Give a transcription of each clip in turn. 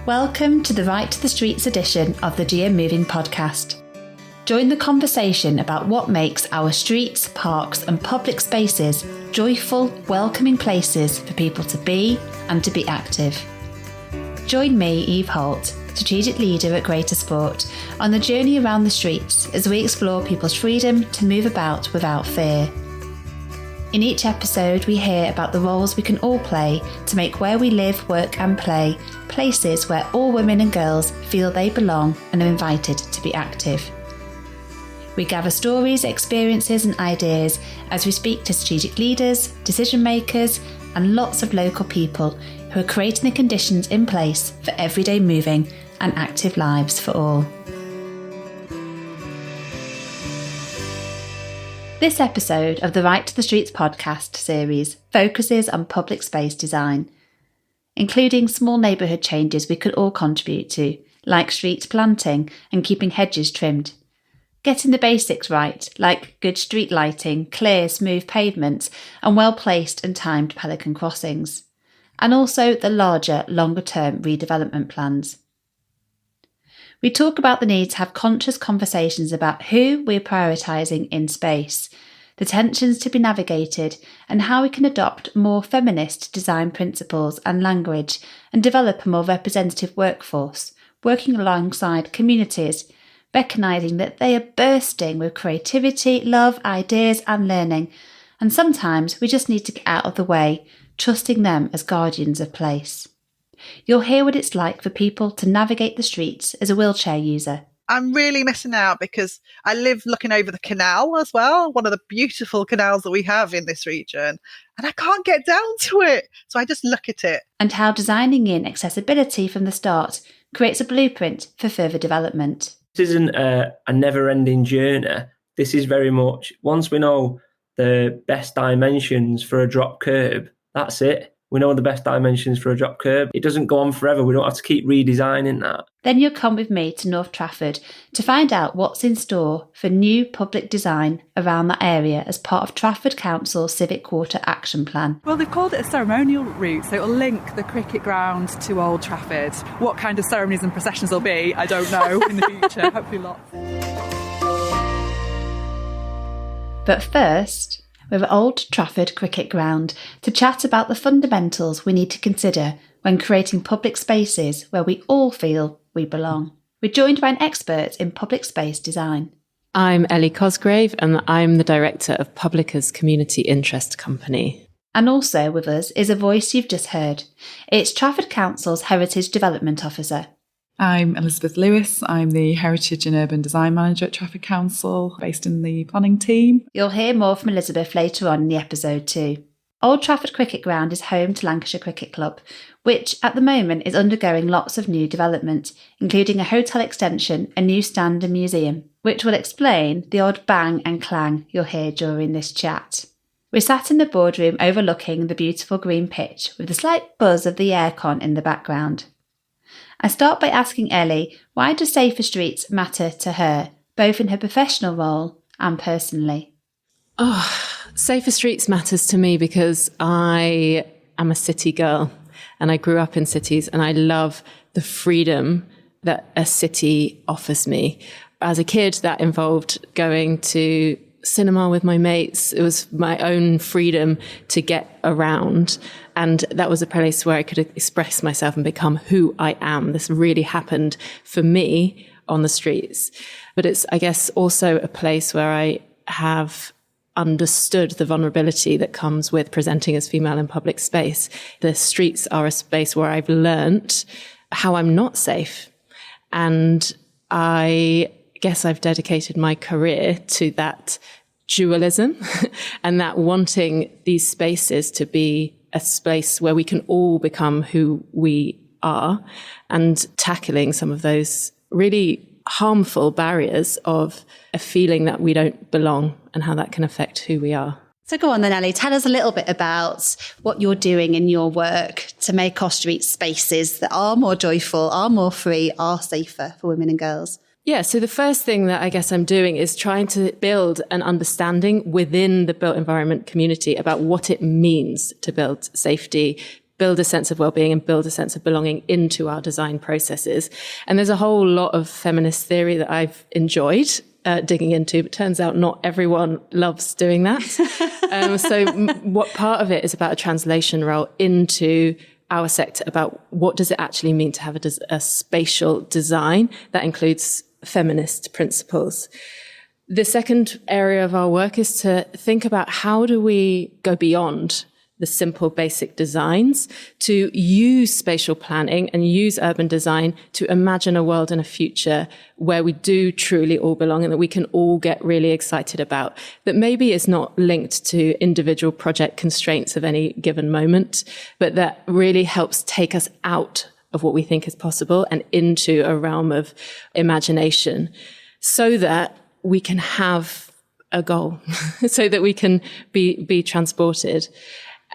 Welcome to the Right to the Streets edition of the Dear Moving podcast. Join the conversation about what makes our streets, parks and public spaces joyful, welcoming places for people to be and to be active. Join me, Eve Holt, Strategic Leader at Greater Sport, on the journey around the streets as we explore people's freedom to move about without fear. In each episode, we hear about the roles we can all play to make where we live, work and play places where all women and girls feel they belong and are invited to be active. We gather stories, experiences and ideas as we speak to strategic leaders, decision makers and lots of local people who are creating the conditions in place for everyday moving and active lives for all. This episode of the Right to the Streets podcast series focuses on public space design, including small neighbourhood changes we could all contribute to, like street planting and keeping hedges trimmed. Getting the basics right, like good street lighting, clear, smooth pavements and well-placed and timed pelican crossings. And also the larger, longer-term redevelopment plans. We talk about the need to have conscious conversations about who we're prioritising in space, the tensions to be navigated, and how we can adopt more feminist design principles and language and develop a more representative workforce, working alongside communities, recognising that they are bursting with creativity, love, ideas and learning, and sometimes we just need to get out of the way, trusting them as guardians of place. You'll hear what it's like for people to navigate the streets as a wheelchair user. I'm really missing out because I live looking over the canal as well, one of the beautiful canals that we have in this region, and I can't get down to it. So I just look at it. And how designing in accessibility from the start creates a blueprint for further development. This isn't a never-ending journey. This is very much, once we know the best dimensions for a drop curb, that's it. We know the best dimensions for a drop curb. It doesn't go on forever. We don't have to keep redesigning that. Then you'll come with me to North Trafford to find out what's in store for new public design around that area as part of Trafford Council's Civic Quarter Action Plan. Well, they've called it a ceremonial route, so it'll link the cricket ground to Old Trafford. What kind of ceremonies and processions there'll be, I don't know in the future. Hopefully lots. But first, we're at Old Trafford Cricket Ground to chat about the fundamentals we need to consider when creating public spaces where we all feel we belong. We're joined by an expert in public space design. I'm Elli Cosgrove and I'm the director of Publica's Community Interest Company. And also with us is a voice you've just heard. It's Trafford Council's Heritage Development Officer. I'm Elizabeth Lewis. I'm the Heritage and Urban Design Manager at Trafford Council, based in the planning team. You'll hear more from Elizabeth later on in the episode too. Old Trafford Cricket Ground is home to Lancashire Cricket Club, which at the moment is undergoing lots of new development, including a hotel extension, a new stand and museum, which will explain the odd bang and clang you'll hear during this chat. We're sat in the boardroom overlooking the beautiful green pitch with the slight buzz of the aircon in the background. I start by asking Elli, why do safer streets matter to her, both in her professional role and personally? Safer streets matters to me because I am a city girl and I grew up in cities and I love the freedom that a city offers me. As a kid, that involved going to cinema with my mates. It was my own freedom to get around. And that was a place where I could express myself and become who I am. This really happened for me on the streets. But it's, I guess, also a place where I have understood the vulnerability that comes with presenting as female in public space. The streets are a space where I've learnt how I'm not safe. And I guess I've dedicated my career to that dualism and that wanting these spaces to be a space where we can all become who we are and tackling some of those really harmful barriers of a feeling that we don't belong and how that can affect who we are. So go on then, Elli, tell us a little bit about what you're doing in your work to make our street spaces that are more joyful, are more free, are safer for women and girls. Yeah, so the first thing that I guess I'm doing is trying to build an understanding within the built environment community about what it means to build safety, build a sense of well-being and build a sense of belonging into our design processes. And there's a whole lot of feminist theory that I've enjoyed digging into, but turns out not everyone loves doing that. What part of it is about a translation role into our sector about what does it actually mean to have a spatial design that includes feminist principles. The second area of our work is to think about how do we go beyond the simple basic designs to use spatial planning and use urban design to imagine a world and a future where we do truly all belong and that we can all get really excited about, that maybe is not linked to individual project constraints of any given moment, but that really helps take us out of what we think is possible and into a realm of imagination so that we can have a goal, so that we can be transported.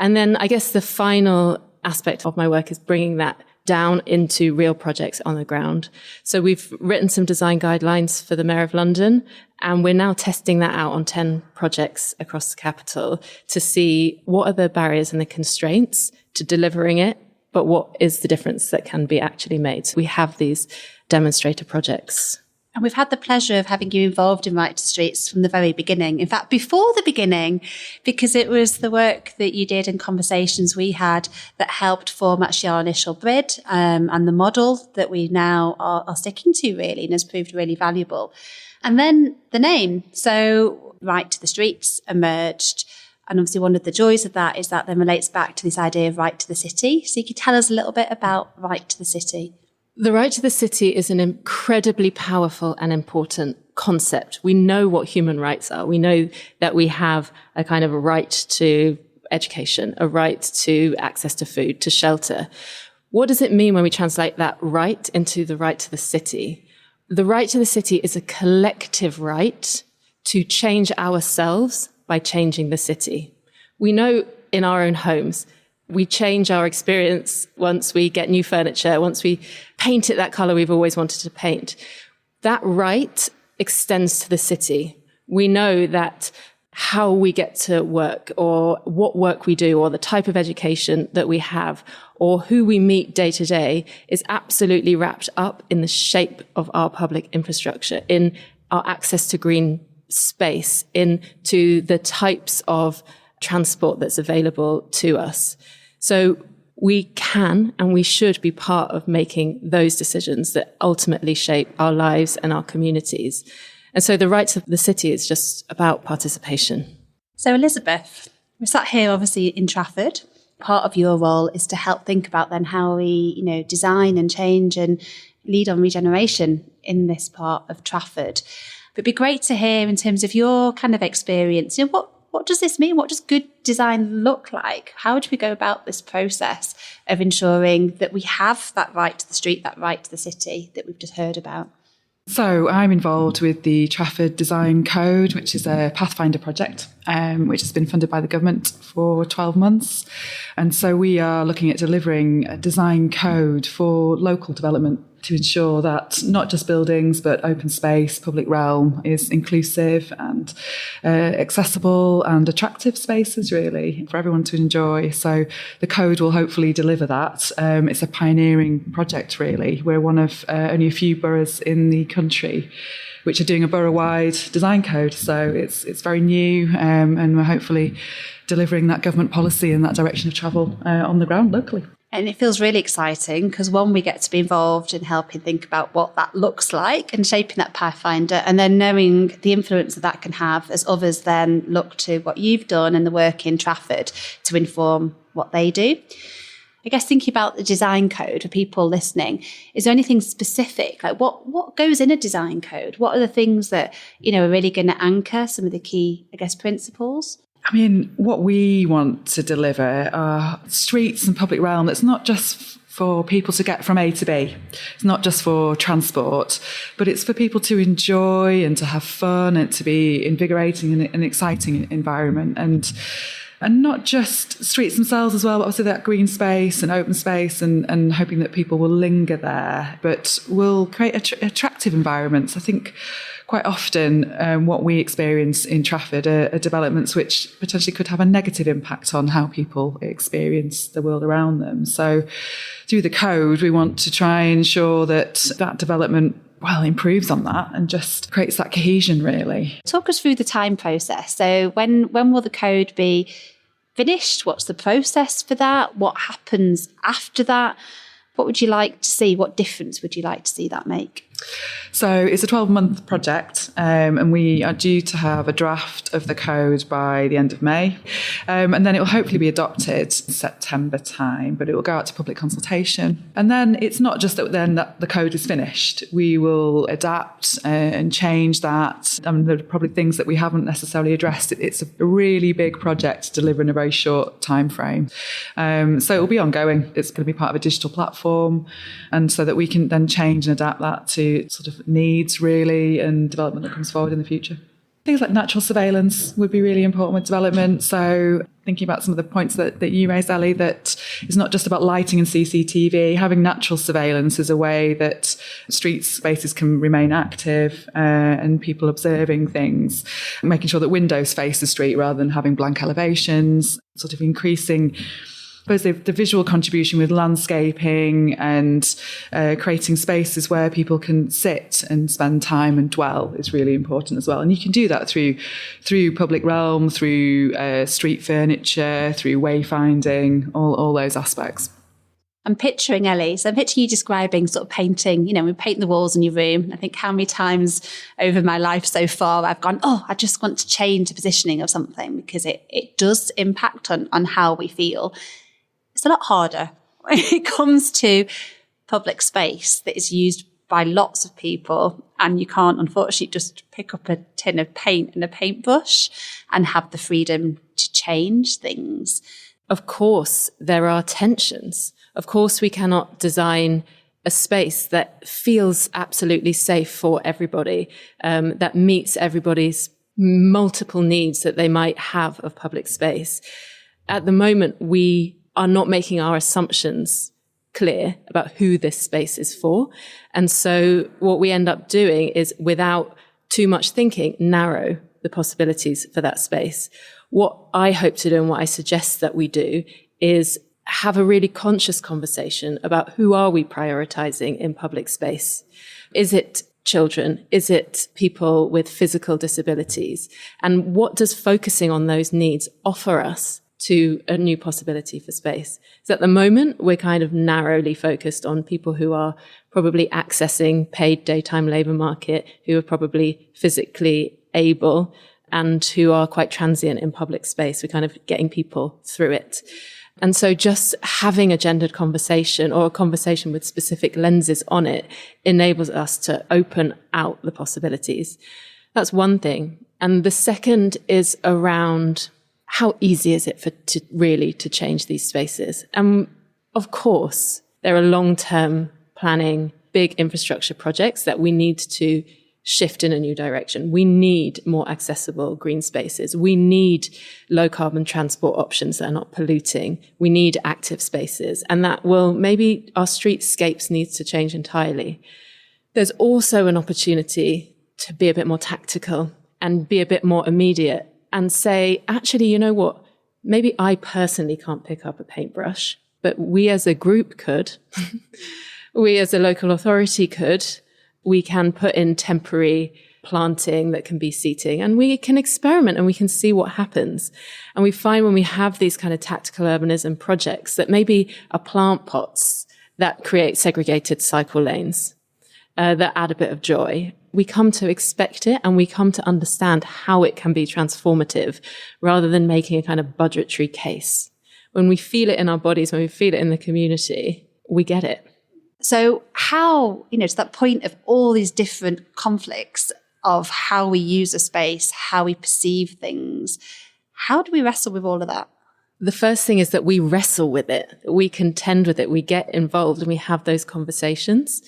And then I guess the final aspect of my work is bringing that down into real projects on the ground. So we've written some design guidelines for the Mayor of London, and we're now testing that out on 10 projects across the capital to see what are the barriers and the constraints to delivering it, but what is the difference that can be actually made. So we have these demonstrator projects. And we've had the pleasure of having you involved in Right to the Streets from the very beginning. In fact, before the beginning, because it was the work that you did and conversations we had that helped form actually our initial bid and the model that we now are sticking to really and has proved really valuable. And then the name. So Right to the Streets emerged. And obviously one of the joys of that is that then relates back to this idea of right to the city. So you could tell us a little bit about Right to the City. The right to the city is an incredibly powerful and important concept. We know what human rights are. We know that we have a kind of a right to education, a right to access to food, to shelter. What does it mean when we translate that right into the right to the city? The right to the city is a collective right to change ourselves by changing the city. We know in our own homes, we change our experience once we get new furniture, once we paint it that colour we've always wanted to paint. That right extends to the city. We know that how we get to work or what work we do or the type of education that we have or who we meet day to day is absolutely wrapped up in the shape of our public infrastructure, in our access to green space, into the types of transport that's available to us. So we can and we should be part of making those decisions that ultimately shape our lives and our communities. And so the rights of the city is just about participation. So Elizabeth, we're sat here obviously in Trafford. Part of your role is to help think about then how we, design and change and lead on regeneration in this part of Trafford. But it'd be great to hear in terms of your kind of experience, what does this mean? What does good design look like? How do we go about this process of ensuring that we have that right to the street, that right to the city that we've just heard about? So I'm involved with the Trafford Design Code, which is a Pathfinder project, which has been funded by the government for 12 months. And so we are looking at delivering a design code for local development to ensure that not just buildings, but open space, public realm is inclusive and accessible and attractive spaces, really, for everyone to enjoy. So the code will hopefully deliver that. It's a pioneering project, really. We're one of only a few boroughs in the country which are doing a borough-wide design code. So it's very new, and we're hopefully delivering that government policy and that direction of travel on the ground locally. And it feels really exciting because, one, we get to be involved in helping think about what that looks like and shaping that Pathfinder, and then knowing the influence that can have as others then look to what you've done and the work in Trafford to inform what they do. I guess thinking about the design code for people listening, is there anything specific? Like what goes in a design code? What are the things that, are really going to anchor some of the key, principles? I mean, what we want to deliver are streets and public realm that's not just for people to get from A to B. It's not just for transport, but it's for people to enjoy and to have fun and to be invigorating and an exciting environment. And And not just streets themselves as well, but obviously that green space and open space and hoping that people will linger there, but will create attractive environments. I think quite often what we experience in Trafford are developments which potentially could have a negative impact on how people experience the world around them. So through the code, we want to try and ensure that development improves on that and just creates that cohesion, really. Talk us through the time process. So when will the code be finished? What's the process for that? What happens after that? What would you like to see? What difference would you like to see that make? So it's a 12-month project, and we are due to have a draft of the code by the end of May. And then it will hopefully be adopted in September time, but it will go out to public consultation. And then it's not just that the code is finished. We will adapt and change that. There are probably things that we haven't necessarily addressed. It's a really big project to deliver in a very short time frame. So it will be ongoing. It's going to be part of a digital platform, and so that we can then change and adapt that to sort of needs, really, and development that comes forward in the future. Things like natural surveillance would be really important with development. So thinking about some of the points that you raised, Elli, that it's not just about lighting and CCTV. Having natural surveillance is a way that street spaces can remain active and people observing things, making sure that windows face the street rather than having blank elevations, sort of increasing the visual contribution with landscaping and creating spaces where people can sit and spend time and dwell is really important as well. And you can do that through public realm, through street furniture, through wayfinding, all those aspects. I'm picturing, Elli, so I'm picturing you describing sort of painting, we paint the walls in your room. I think how many times over my life so far I've gone, I just want to change the positioning of something because it does impact on how we feel. It's a lot harder when it comes to public space that is used by lots of people, and you can't, unfortunately, just pick up a tin of paint and a paintbrush and have the freedom to change things. Of course, there are tensions. Of course, we cannot design a space that feels absolutely safe for everybody, that meets everybody's multiple needs that they might have of public space. At the moment, we are not making our assumptions clear about who this space is for. And so what we end up doing is, without too much thinking, narrow the possibilities for that space. What I hope to do and what I suggest that we do is have a really conscious conversation about who are we prioritizing in public space. Is it children? Is it people with physical disabilities? And what does focusing on those needs offer us to a new possibility for space? So at the moment, we're kind of narrowly focused on people who are probably accessing paid daytime labour market, who are probably physically able and who are quite transient in public space. We're kind of getting people through it. And so just having a gendered conversation or a conversation with specific lenses on it enables us to open out the possibilities. That's one thing. And the second is around how easy is it to change these spaces? And of course, there are long-term planning, big infrastructure projects that we need to shift in a new direction. We need more accessible green spaces. We need low carbon transport options that are not polluting. We need active spaces. And that will, maybe our streetscapes needs to change entirely. There's also an opportunity to be a bit more tactical and be a bit more immediate and say, actually, you know what? Maybe I personally can't pick up a paintbrush, but we as a group could. We as a local authority could. We can put in temporary planting that can be seating, and we can experiment and we can see what happens. And we find when we have these kind of tactical urbanism projects that maybe are plant pots that create segregated cycle lanes, that add a bit of joy. We come to expect it and we come to understand how it can be transformative rather than making a kind of budgetary case. When we feel it in our bodies, when we feel it in the community, we get it. So how, to that point of all these different conflicts of how we use a space, how we perceive things, how do we wrestle with all of that? The first thing is that we wrestle with it, we contend with it, we get involved and we have those conversations.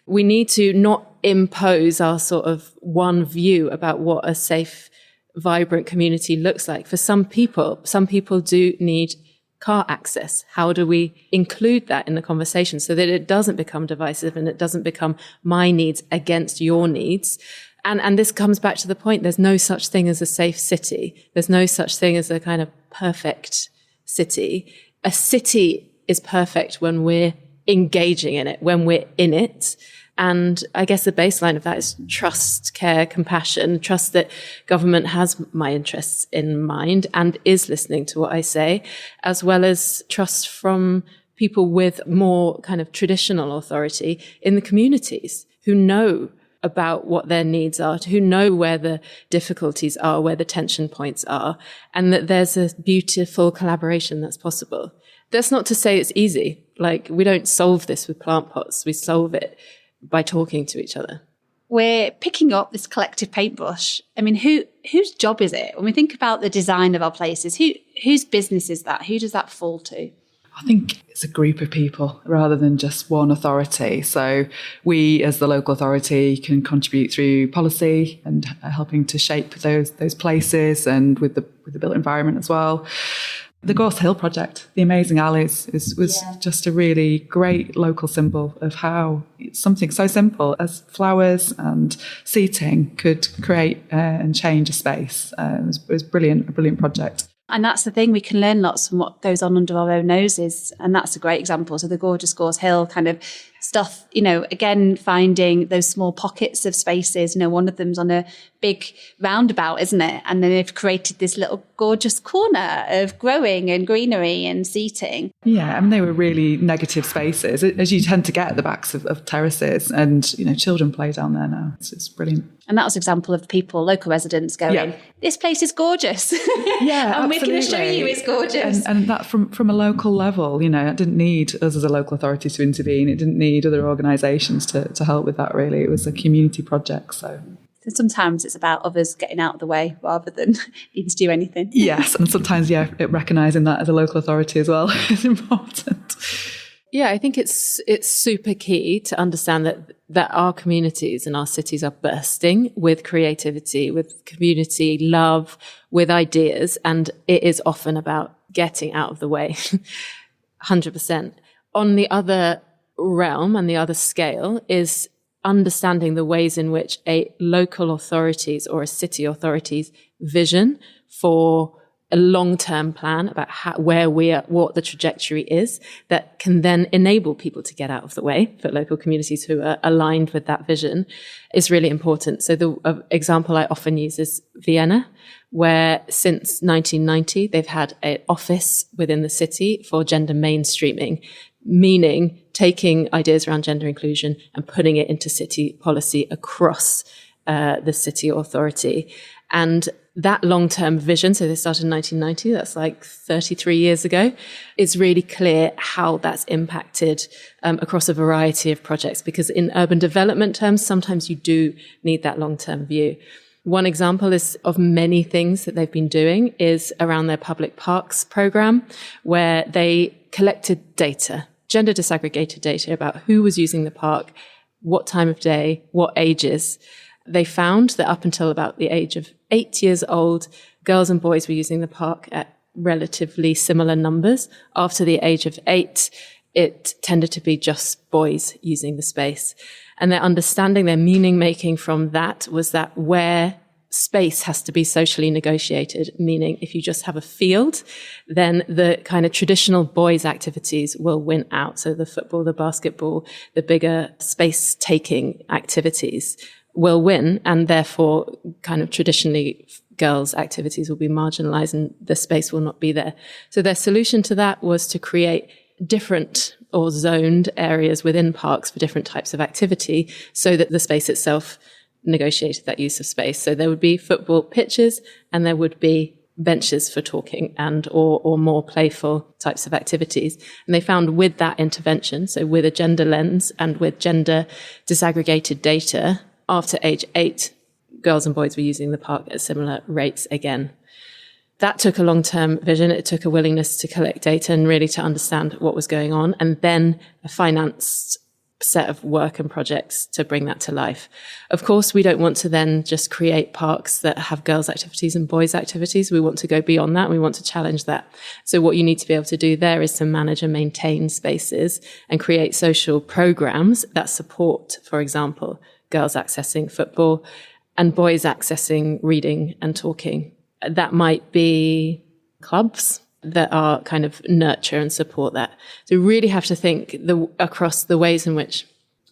We need to not impose our sort of one view about what a safe vibrant community looks like. For some people do need car access. How do we include that in the conversation so that it doesn't become divisive and it doesn't become my needs against your needs? And this comes back to the point, there's no such thing as a safe city. There's no such thing as a kind of perfect city. A city is perfect when we're engaging in it, when we're in it. And I guess the baseline of that is trust, care, compassion, trust that government has my interests in mind and is listening to what I say, as well as trust from people with more kind of traditional authority in the communities who know about what their needs are, who know where the difficulties are, where the tension points are, and that there's a beautiful collaboration that's possible. That's not to say it's easy. Like, we don't solve this with plant pots. We solve it by talking to each other. We're picking up this collective paintbrush. I mean, whose job is it? When we think about the design of our places, whose business is that? Who does that fall to? I think it's a group of people rather than just one authority. So we, as the local authority, can contribute through policy and helping to shape those places, and with the built environment as well. The Gorse Hill project, the Amazing Alleys, was just a really great local symbol of how something so simple as flowers and seating could create and change a space. It was brilliant, a brilliant project. And that's the thing, we can learn lots from what goes on under our own noses. And that's a great example. So the gorgeous Gorse Hill kind of stuff, again, finding those small pockets of spaces. One of them's on a big roundabout, isn't it? And then they've created this little gorgeous corner of growing and greenery and seating. Yeah, I mean, they were really negative spaces, as you tend to get at the backs of terraces. And, children play down there now. It's brilliant. And that was an example of people, local residents going, this place is gorgeous. Yeah, and absolutely. we're going to show you it's gorgeous. And that from a local level, it didn't need us as a local authority to intervene. It didn't need other organisations to help with that, really. It was a community project, so sometimes it's about others getting out of the way rather than needing to do anything. Yes, and sometimes, recognising that as a local authority as well is important. Yeah, I think it's super key to understand that our communities and our cities are bursting with creativity, with community love, with ideas, and it is often about getting out of the way, 100%. On the other realm and the other scale is understanding the ways in which a local authority's or a city authority's vision for a long-term plan about where we are, what the trajectory is, that can then enable people to get out of the way for local communities who are aligned with that vision is really important. So the example I often use is Vienna, where since 1990, they've had an office within the city for gender mainstreaming, meaning taking ideas around gender inclusion and putting it into city policy across the city authority. And that long-term vision, so they started in 1990, that's like 33 years ago, is really clear how that's impacted across a variety of projects, because in urban development terms, sometimes you do need that long-term view. One example is of many things that they've been doing is around their public parks program, where they collected data, gender disaggregated data about who was using the park, what time of day, what ages. They found that up until about the age of 8 years old, girls and boys were using the park at relatively similar numbers. After the age of 8, it tended to be just boys using the space. And their understanding, their meaning making from that was that where space has to be socially negotiated, meaning if you just have a field, then the kind of traditional boys' activities will win out. So the football, the basketball, the bigger space-taking activities will win, and therefore kind of traditionally girls' activities will be marginalized and the space will not be there. So their solution to that was to create different or zoned areas within parks for different types of activity so that the space itself negotiated that use of space. So there would be football pitches and there would be benches for talking and or more playful types of activities. And they found with that intervention, so with a gender lens and with gender disaggregated data, after age 8, girls and boys were using the park at similar rates again. That took a long-term vision. It took a willingness to collect data and really to understand what was going on, and then a financed set of work and projects to bring that to life. Of course, we don't want to then just create parks that have girls' activities and boys' activities. We want to go beyond that. We want to challenge that. So what you need to be able to do there is to manage and maintain spaces and create social programs that support, for example, girls accessing football and boys accessing reading and talking. That might be clubs that are kind of nurture and support that. So we really have to think across the ways in which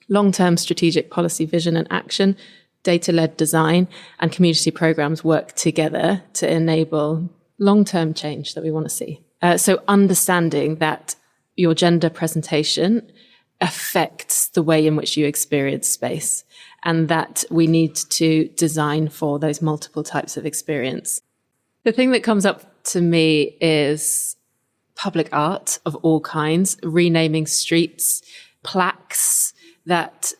long-term strategic policy vision and action, data-led design, and community programs work together to enable long-term change that we want to see. So understanding that your gender presentation affects the way in which you experience space, and that we need to design for those multiple types of experience. The thing that comes up to me is public art of all kinds, renaming streets, plaques that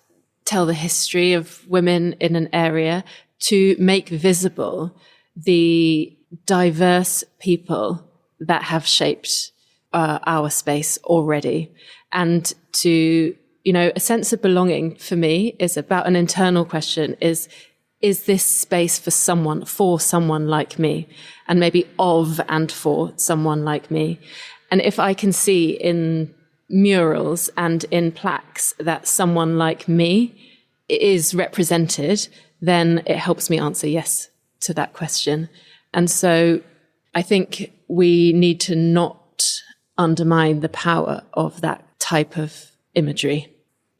tell the history of women in an area, to make visible the diverse people that have shaped our space already. And to, a sense of belonging for me is about an internal question, is this space for someone like me, and maybe of and for someone like me? And if I can see in murals and in plaques that someone like me is represented, then it helps me answer yes to that question. And so I think we need to not undermine the power of that type of imagery.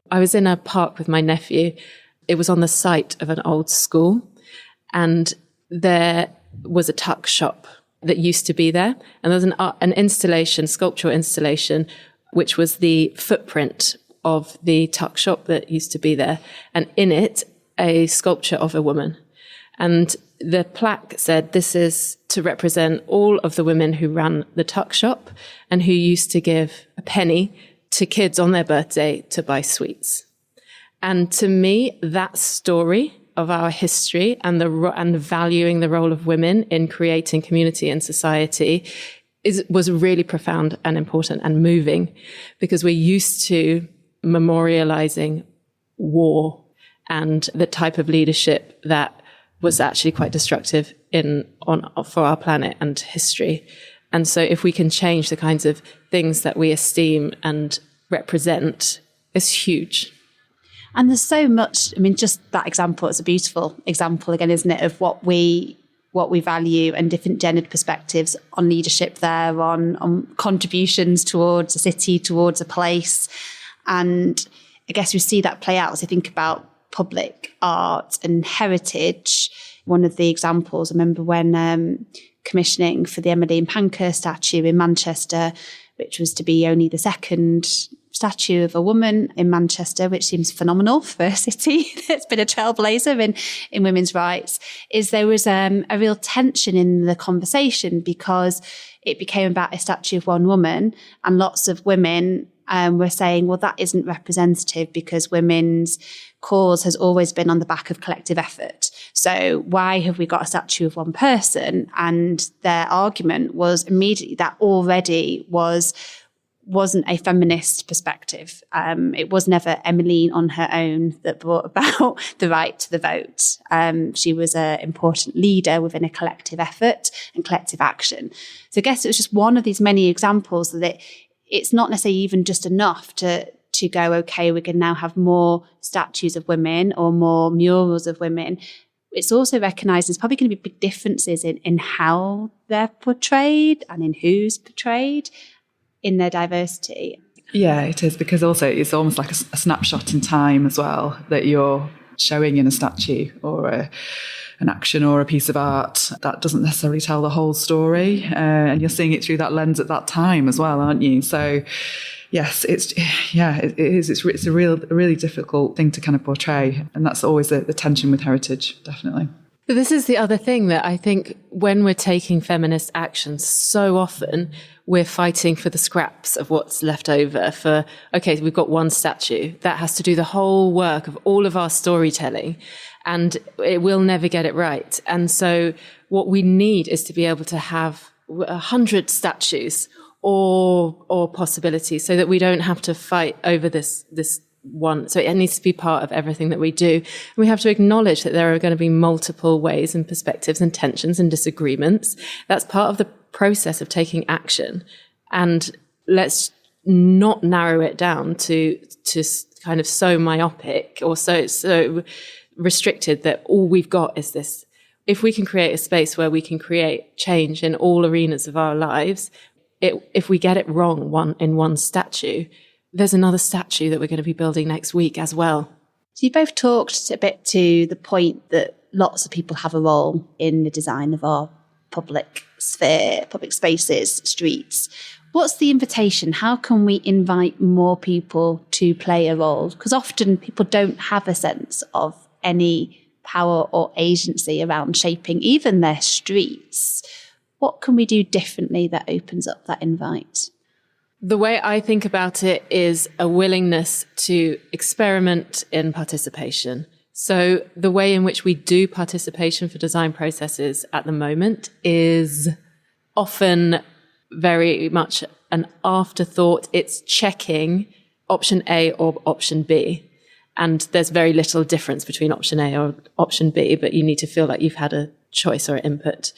I was in a park with my nephew. It was on the site of an old school, and there was a tuck shop that used to be there. And there was an installation, sculptural installation, which was the footprint of the tuck shop that used to be there. And in it, a sculpture of a woman. And the plaque said, this is to represent all of the women who ran the tuck shop and who used to give a penny to kids on their birthday to buy sweets. And to me, that story of our history and valuing the role of women in creating community and society was really profound and important and moving, because we're used to memorializing war and the type of leadership that was actually quite destructive for our planet and history. And so if we can change the kinds of things that we esteem and represent, it's huge. And there's so much, just that example, it's a beautiful example again, isn't it, of what we value and different gendered perspectives on leadership there, on contributions towards a city, towards a place. And I guess we see that play out as I think about public art and heritage. One of the examples, I remember when commissioning for the Emmeline Pankhurst statue in Manchester, which was to be only the second statue of a woman in Manchester, which seems phenomenal for a city that's been a trailblazer in women's rights, is there was a real tension in the conversation, because it became about a statue of one woman, and lots of women were saying, well, that isn't representative because women's cause has always been on the back of collective effort. So why have we got a statue of one person? And their argument was immediately that already wasn't a feminist perspective. It was never Emmeline on her own that brought about the right to the vote. She was an important leader within a collective effort and collective action. So I guess it was just one of these many examples that it's not necessarily even just enough to go, okay, we can now have more statues of women or more murals of women. It's also recognised there's probably going to be big differences in how they're portrayed and in who's portrayed in their diversity. Yeah, it is, because also it's almost like a snapshot in time as well that you're showing in a statue or an action or a piece of art that doesn't necessarily tell the whole story, and you're seeing it through that lens at that time as well, aren't you? So yes, it is. It's a really difficult thing to kind of portray, and that's always the tension with heritage, definitely. But this is the other thing that I think when we're taking feminist action, so often we're fighting for the scraps of what's left over for, okay, we've got one statue that has to do the whole work of all of our storytelling, and it will never get it right. And so what we need is to be able to have 100 statues or possibilities, so that we don't have to fight over this one. So it needs to be part of everything that we do. And we have to acknowledge that there are going to be multiple ways and perspectives and tensions and disagreements. That's part of the process of taking action. And let's not narrow it down to kind of so myopic or so restricted that all we've got is this. If we can create a space where we can create change in all arenas of our lives, if we get it wrong in one statue, there's another statue that we're going to be building next week as well. So you both talked a bit to the point that lots of people have a role in the design of our public sphere, public spaces, streets. What's the invitation? How can we invite more people to play a role? Because often people don't have a sense of any power or agency around shaping even their streets. What can we do differently that opens up that invite? The way I think about it is a willingness to experiment in participation. So the way in which we do participation for design processes at the moment is often very much an afterthought. It's checking option A or option B. And there's very little difference between option A or option B, but you need to feel like you've had a choice or input.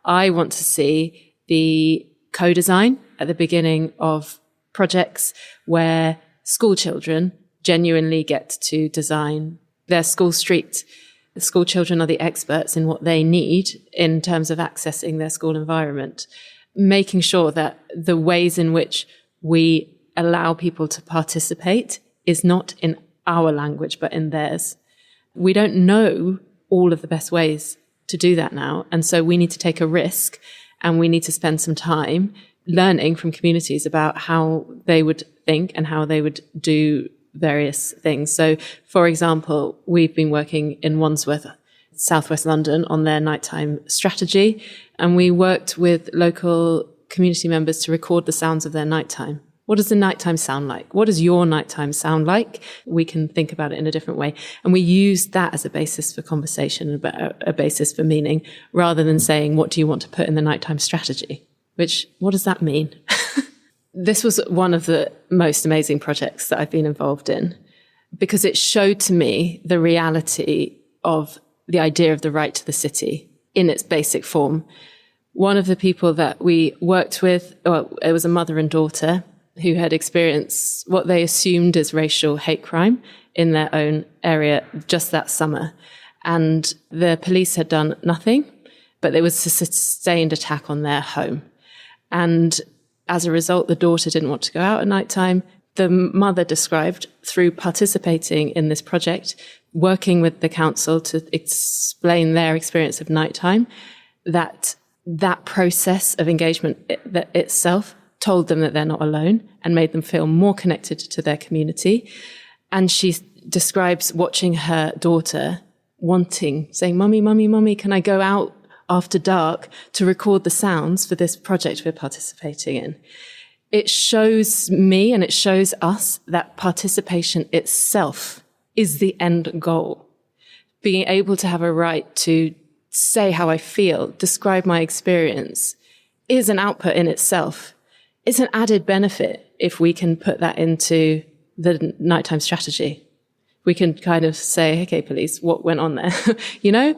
I want to see the co-design at the beginning of projects where school children genuinely get to design their school street. The school children are the experts in what they need in terms of accessing their school environment, making sure that the ways in which we allow people to participate is not in our language, but in theirs. We don't know all of the best ways to do that now. And so we need to take a risk and we need to spend some time learning from communities about how they would think and how they would do various things. So, for example, we've been working in Wandsworth, Southwest London, on their nighttime strategy. And we worked with local community members to record the sounds of their nighttime. What does the nighttime sound like? What does your nighttime sound like? We can think about it in a different way. And we use that as a basis for conversation, a basis for meaning, rather than saying, what do you want to put in the nighttime strategy? What does that mean? This was one of the most amazing projects that I've been involved in because it showed to me the reality of the idea of the right to the city in its basic form. One of the people that we worked with, it was a mother and daughter who had experienced what they assumed as racial hate crime in their own area just that summer. And the police had done nothing, but there was a sustained attack on their home. And as a result, the daughter didn't want to go out at night time. The mother described, through participating in this project, working with the council to explain their experience of nighttime, that process of engagement that itself told them that they're not alone and made them feel more connected to their community. And she describes watching her daughter saying, Mummy, Mummy, Mummy, can I go out after dark to record the sounds for this project we're participating in? It shows me and it shows us that participation itself is the end goal. Being able to have a right to say how I feel, describe my experience, is an output in itself. It's an added benefit if we can put that into the nighttime strategy. We can kind of say, okay, police, what went on there?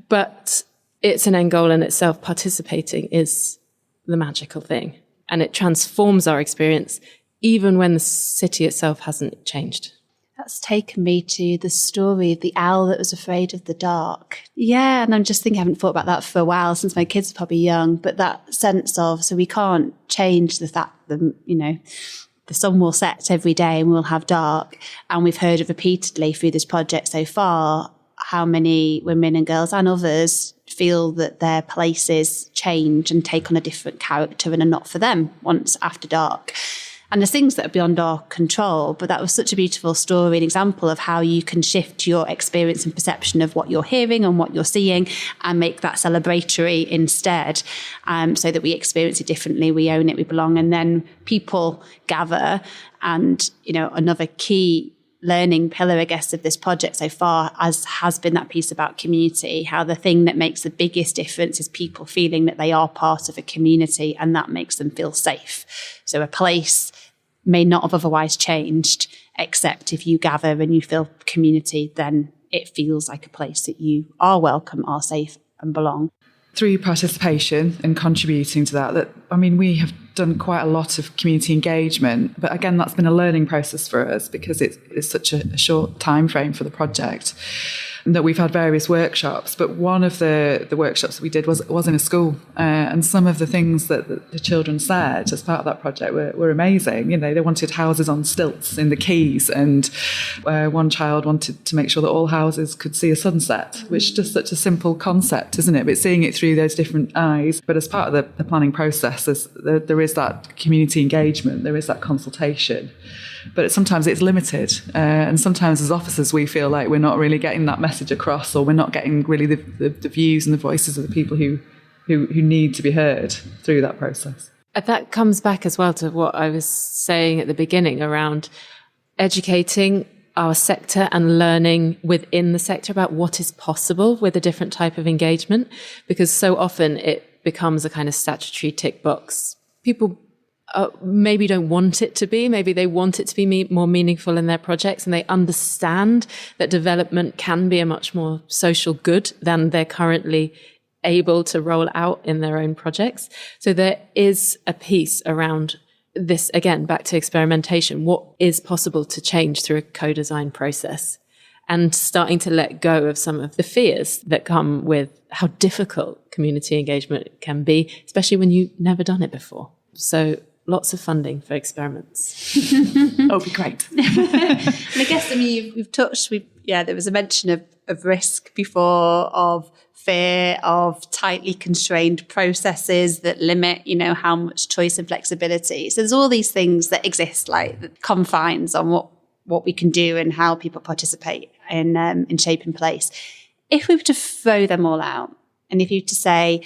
But it's an end goal in itself. Participating is the magical thing. And it transforms our experience even when the city itself hasn't changed. That's taken me to the story of the owl that was afraid of the dark. Yeah, and I'm just thinking, I haven't thought about that for a while since my kids are probably young, but that sense of, so we can't change the fact that, the sun will set every day and we'll have dark. And we've heard it repeatedly through this project so far, how many women and girls and others feel that their places change and take on a different character and are not for them once after dark. And there's things that are beyond our control, but that was such a beautiful story, an example of how you can shift your experience and perception of what you're hearing and what you're seeing and make that celebratory instead, so that we experience it differently, we own it, we belong, and then people gather. And, another key learning pillar, I guess, of this project so far has been that piece about community, how the thing that makes the biggest difference is people feeling that they are part of a community and that makes them feel safe. So a place may not have otherwise changed, except if you gather and you feel community, then it feels like a place that you are welcome, are safe and belong. Through participation and contributing to that, we have done quite a lot of community engagement, but again, that's been a learning process for us because it's such a short time frame for the project, that we've had various workshops. But one of the workshops that we did was in a school, and some of the things that the children said as part of that project were amazing. They wanted houses on stilts in the quays, and one child wanted to make sure that all houses could see a sunset, which is just such a simple concept, isn't it? But seeing it through those different eyes. But as part of the planning process, there is that community engagement, there is that consultation. But sometimes it's limited, and sometimes as officers we feel like we're not really getting that message across, or we're not getting really the views and the voices of the people who need to be heard through that process. That comes back as well to what I was saying at the beginning around educating our sector and learning within the sector about what is possible with a different type of engagement, because so often it becomes a kind of statutory tick box. People maybe don't want it to be. Maybe they want it to be more meaningful in their projects, and they understand that development can be a much more social good than they're currently able to roll out in their own projects. So there is a piece around this, again, back to experimentation. What is possible to change through a co-design process, and starting to let go of some of the fears that come with how difficult community engagement can be, especially when you've never done it before. So lots of funding for experiments. That would be great. And I guess, we've touched, there was a mention of risk before, of fear, of tightly constrained processes that limit, how much choice and flexibility. So there's all these things that exist, like the confines on what we can do and how people participate in shaping place. If we were to throw them all out, and if you were to say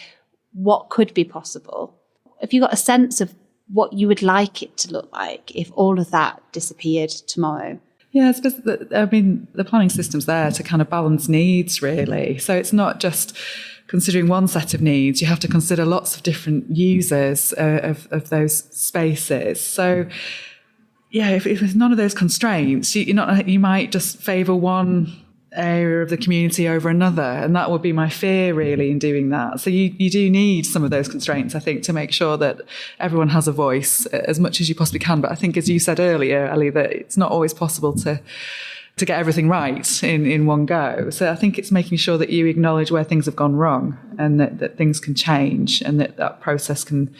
what could be possible, have you got a sense of what you would like it to look like if all of that disappeared tomorrow? Yeah, I suppose the planning system's there to kind of balance needs, really. So it's not just considering one set of needs. You have to consider lots of different users of those spaces. So, yeah, if there's none of those constraints, you might just favour one area of the community over another, and that would be my fear really in doing that. So you do need some of those constraints, I think, to make sure that everyone has a voice as much as you possibly can. But I think, as you said earlier, Elli, that it's not always possible to get everything right in one go. So I think it's making sure that you acknowledge where things have gone wrong, and that things can change, and that process can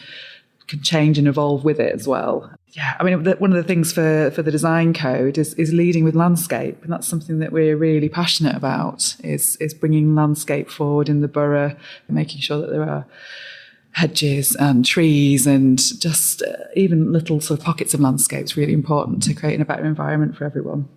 change and evolve with it as well. Yeah, one of the things for the design code is leading with landscape, and that's something that we're really passionate about, is bringing landscape forward in the borough, and making sure that there are hedges and trees and just even little sort of pockets of landscape is really important to creating a better environment for everyone.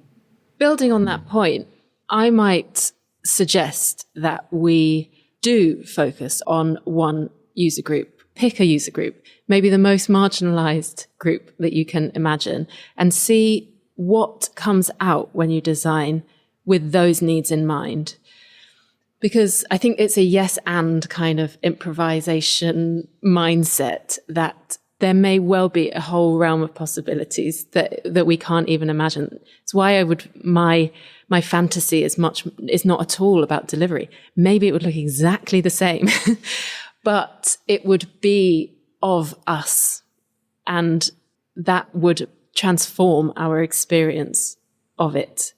Building on that point, I might suggest that we do focus on one user group. Pick a user group, maybe the most marginalised group that you can imagine, and see what comes out when you design with those needs in mind. Because I think it's a yes and kind of improvisation mindset that there may well be a whole realm of possibilities that we can't even imagine. It's why my fantasy is not at all about delivery. Maybe it would look exactly the same. But it would be of us, and that would transform our experience of it.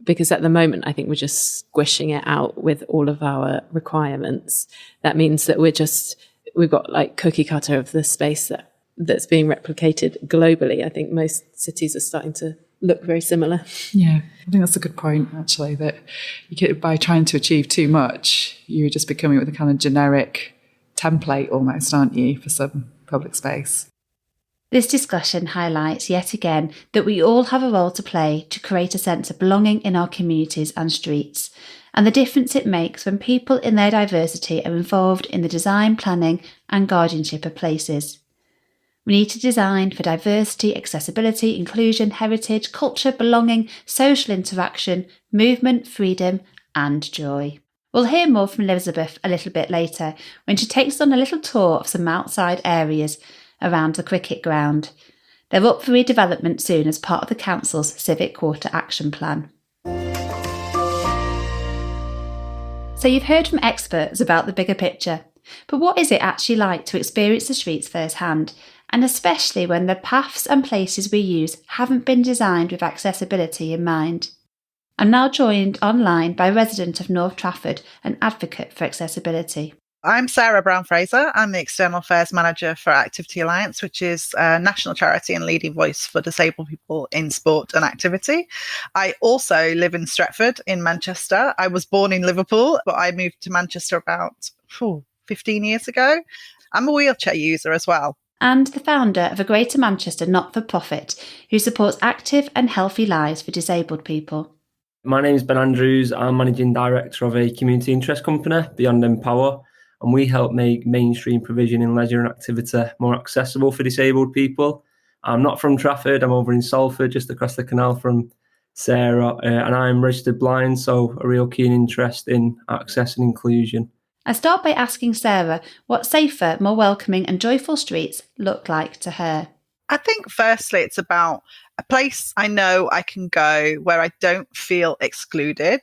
Because at the moment, I think we're just squishing it out with all of our requirements. That means that we've got like cookie cutter of the space that's being replicated globally. I think most cities are starting to look very similar. Yeah, I think that's a good point, actually, that by trying to achieve too much, you're just becoming with a kind of generic template almost, aren't you, for some public space. This discussion highlights yet again that we all have a role to play to create a sense of belonging in our communities and streets, and the difference it makes when people in their diversity are involved in the design, planning and guardianship of places. We need to design for diversity, accessibility, inclusion, heritage, culture, belonging, social interaction, movement, freedom and joy. We'll hear more from Elizabeth a little bit later when she takes us on a little tour of some outside areas around the cricket ground. They're up for redevelopment soon as part of the Council's Civic Quarter Action Plan. So you've heard from experts about the bigger picture, but what is it actually like to experience the streets firsthand, and especially when the paths and places we use haven't been designed with accessibility in mind? I'm now joined online by a resident of North Trafford and advocate for accessibility. I'm Sarah Brown-Fraser. I'm the External Affairs Manager for Activity Alliance, which is a national charity and leading voice for disabled people in sport and activity. I also live in Stretford in Manchester. I was born in Liverpool, but I moved to Manchester about 15 years ago. I'm a wheelchair user as well. And the founder of a Greater Manchester not-for-profit who supports active and healthy lives for disabled people. My name is Ben Andrews. I'm Managing Director of a community interest company, Beyond Empower, and we help make mainstream provision in leisure and activity more accessible for disabled people. I'm not from Trafford, I'm over in Salford, just across the canal from Sarah, and I'm registered blind, so a real keen interest in access and inclusion. I start by asking Sarah what safer, more welcoming and joyful streets look like to her. I think firstly it's about a place I know I can go where I don't feel excluded,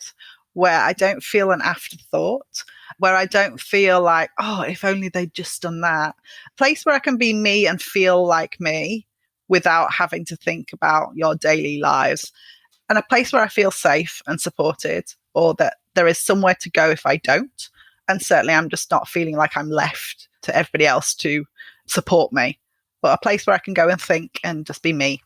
where I don't feel an afterthought, where I don't feel like, oh, if only they'd just done that. A place where I can be me and feel like me without having to think about your daily lives. And a place where I feel safe and supported, or that there is somewhere to go if I don't. And certainly I'm just not feeling like I'm left to everybody else to support me, but a place where I can go and think and just be me.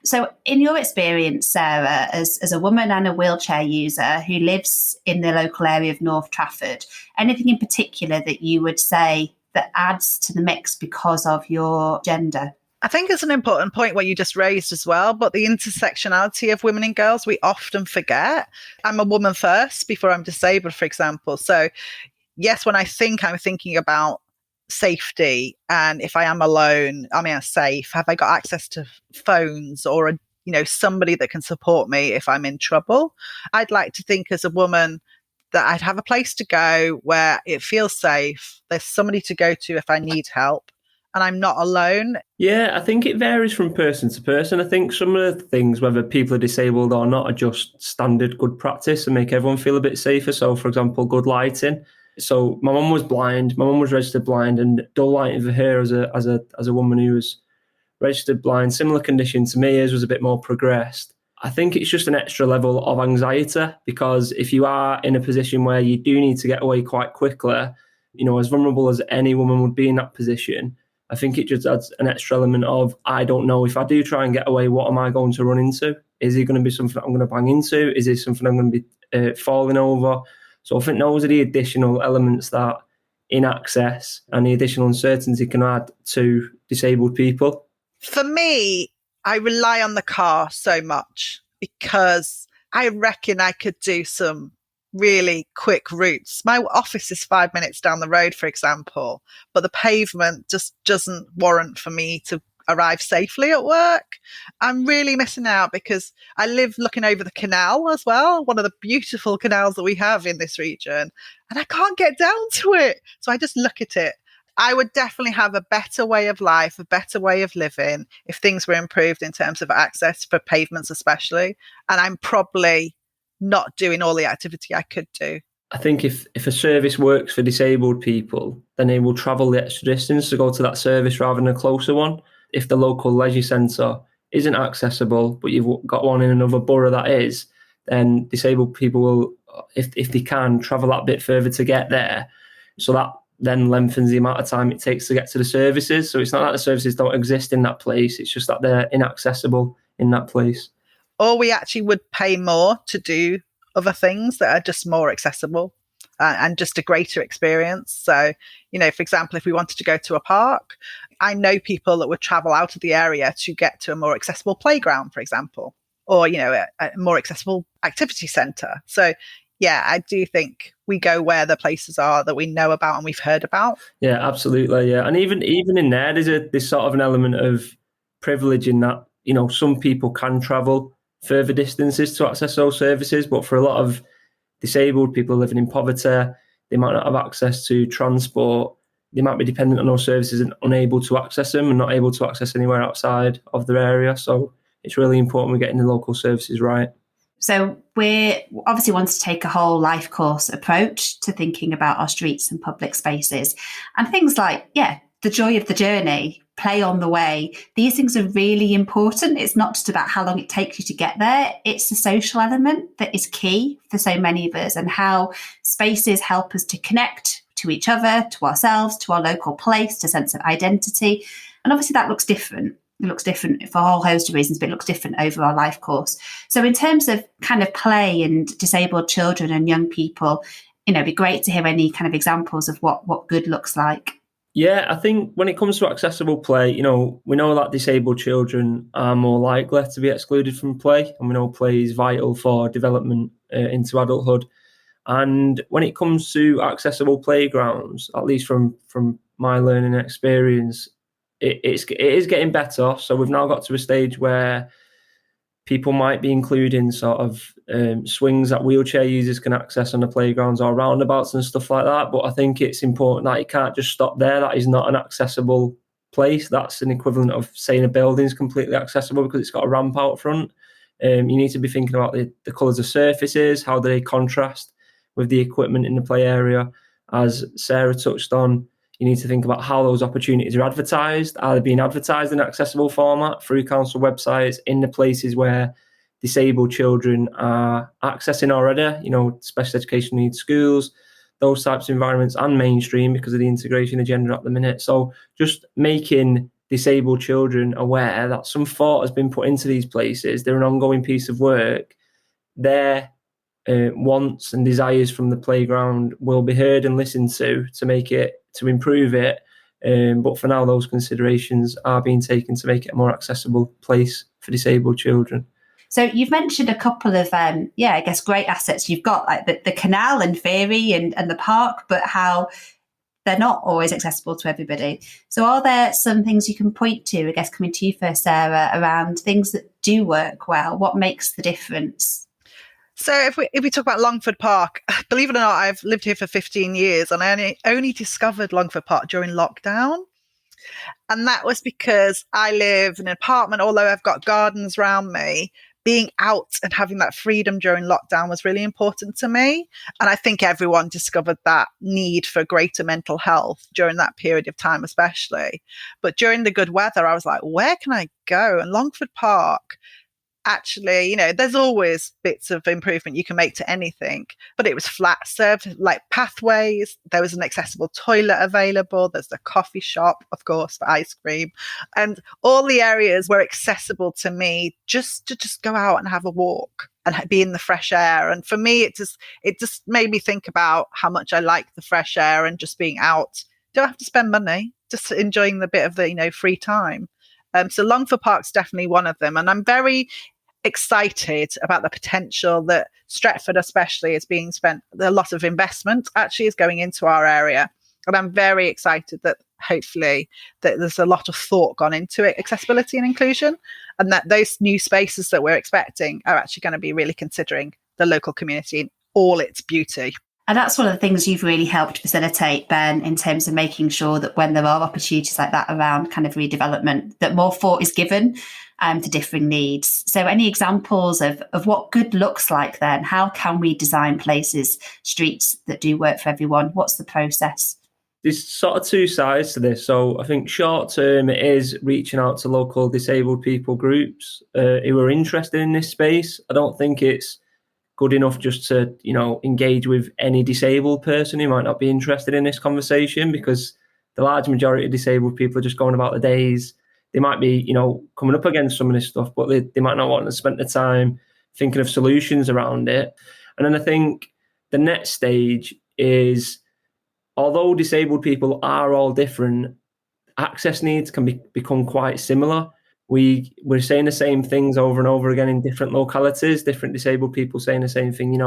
So in your experience, Sarah, as a woman and a wheelchair user who lives in the local area of North Trafford, anything in particular that you would say that adds to the mix because of your gender? I think it's an important point what you just raised as well, but the intersectionality of women and girls, we often forget. I'm a woman first before I'm disabled, for example. So yes, when I think, I'm thinking about safety, and if I am alone, am I safe? Have I got access to phones or somebody that can support me if I'm in trouble? I'd like to think as a woman that I'd have a place to go where it feels safe. There's somebody to go to if I need help, and I'm not alone. Yeah, I think it varies from person to person. I think some of the things, whether people are disabled or not, are just standard good practice and make everyone feel a bit safer. So, for example, good lighting. So my mum was blind. My mum was registered blind, and dull lighting for her as a woman who was registered blind, similar condition to me, hers was a bit more progressed. I think it's just an extra level of anxiety, because if you are in a position where you do need to get away quite quickly, as vulnerable as any woman would be in that position, I think it just adds an extra element of, I don't know, if I do try and get away, what am I going to run into? Is it going to be something I'm going to bang into? Is it something I'm going to be falling over? So I think those are the additional elements that in access and the additional uncertainty can add to disabled people. For me, I rely on the car so much because I reckon I could do some really quick routes. My office is 5 minutes down the road, for example, but the pavement just doesn't warrant for me to arrive safely at work. I'm really missing out because I live looking over the canal as well, one of the beautiful canals that we have in this region, and I can't get down to it. So I just look at it. I would definitely have a better way of life, a better way of living if things were improved in terms of access for pavements especially. And I'm probably not doing all the activity I could do. I think if a service works for disabled people, then they will travel the extra distance to go to that service rather than a closer one. If the local leisure centre isn't accessible, but you've got one in another borough that is, then disabled people will, if they can, travel that bit further to get there. So that then lengthens the amount of time it takes to get to the services. So it's not that the services don't exist in that place, it's just that they're inaccessible in that place. Or we actually would pay more to do other things that are just more accessible and just a greater experience. So, for example, if we wanted to go to a park, I know people that would travel out of the area to get to a more accessible playground, for example, or, a more accessible activity centre. So, yeah, I do think we go where the places are that we know about and we've heard about. Yeah, absolutely. Yeah. And even in there, there's sort of an element of privilege in that, some people can travel further distances to access those services, but for a lot of disabled people living in poverty, they might not have access to transport. they might be dependent on those services and unable to access them and not able to access anywhere outside of their area. So it's really important we're getting the local services right. So we obviously want to take a whole life course approach to thinking about our streets and public spaces, and things like, the joy of the journey, play on the way. These things are really important. It's not just about how long it takes you to get there. It's the social element that is key for so many of us, and how spaces help us to connect to each other, to ourselves, to our local place, to a sense of identity. And obviously that looks different. It looks different for a whole host of reasons, but it looks different over our life course. So in terms of kind of play and disabled children and young people, it'd be great to hear any kind of examples of what good looks like. Yeah, I think when it comes to accessible play, we know that disabled children are more likely to be excluded from play, and we know play is vital for development into adulthood. And when it comes to accessible playgrounds, at least from my learning experience, it is getting better. So we've now got to a stage where people might be including sort of swings that wheelchair users can access on the playgrounds or roundabouts and stuff like that. But I think it's important that it can't just stop there. That is not an accessible place. That's an equivalent of saying a building is completely accessible because it's got a ramp out front. You need to be thinking about the colours of surfaces, how do they contrast with the equipment in the play area. As Sarah touched on, you need to think about how those opportunities are advertised. Are they being advertised in accessible format through council websites, in the places where disabled children are accessing already, special education needs schools, those types of environments, and mainstream because of the integration agenda at the minute. So just making disabled children aware that some thought has been put into these places. They're an ongoing piece of work. Their wants and desires from the playground will be heard and listened to improve it. But for now, those considerations are being taken to make it a more accessible place for disabled children. So you've mentioned a couple of, great assets. You've got like the canal and ferry and the park, but how they're not always accessible to everybody. So are there some things you can point to, I guess coming to you first, Sarah, around things that do work well? What makes the difference? So if we talk about Longford Park, believe it or not, I've lived here for 15 years and I only discovered Longford Park during lockdown. And that was because I live in an apartment, although I've got gardens around me. Being out and having that freedom during lockdown was really important to me. And I think everyone discovered that need for greater mental health during that period of time, especially. But during the good weather, I was like, where can I go? And Longford Park, actually, there's always bits of improvement you can make to anything, but it was flat served, like pathways. There was an accessible toilet available. There's the coffee shop, of course, for ice cream, and all the areas were accessible to me just to go out and have a walk and be in the fresh air. And for me, it just made me think about how much I like the fresh air and just being out. Don't have to spend money, just enjoying the bit of the free time. So Longford Park's definitely one of them, and I'm very excited about the potential that Stretford especially is being spent. A lot of investment actually is going into our area, and I'm very excited that hopefully that there's a lot of thought gone into it, accessibility and inclusion, and that those new spaces that we're expecting are actually going to be really considering the local community in all its beauty. And that's one of the things you've really helped facilitate, Ben, in terms of making sure that when there are opportunities like that around kind of redevelopment, that more thought is given to differing needs. So any examples of what good looks like then? How can we design places, streets that do work for everyone? What's the process? There's sort of two sides to this. So I think short term it is reaching out to local disabled people groups who are interested in this space. I don't think it's good enough just to, engage with any disabled person who might not be interested in this conversation, because the large majority of disabled people are just going about their days. They might be, coming up against some of this stuff, but they might not want to spend the time thinking of solutions around it. And then I think the next stage is, although disabled people are all different, access needs can become quite similar. We're saying the same things over and over again in different localities, different disabled people saying the same thing.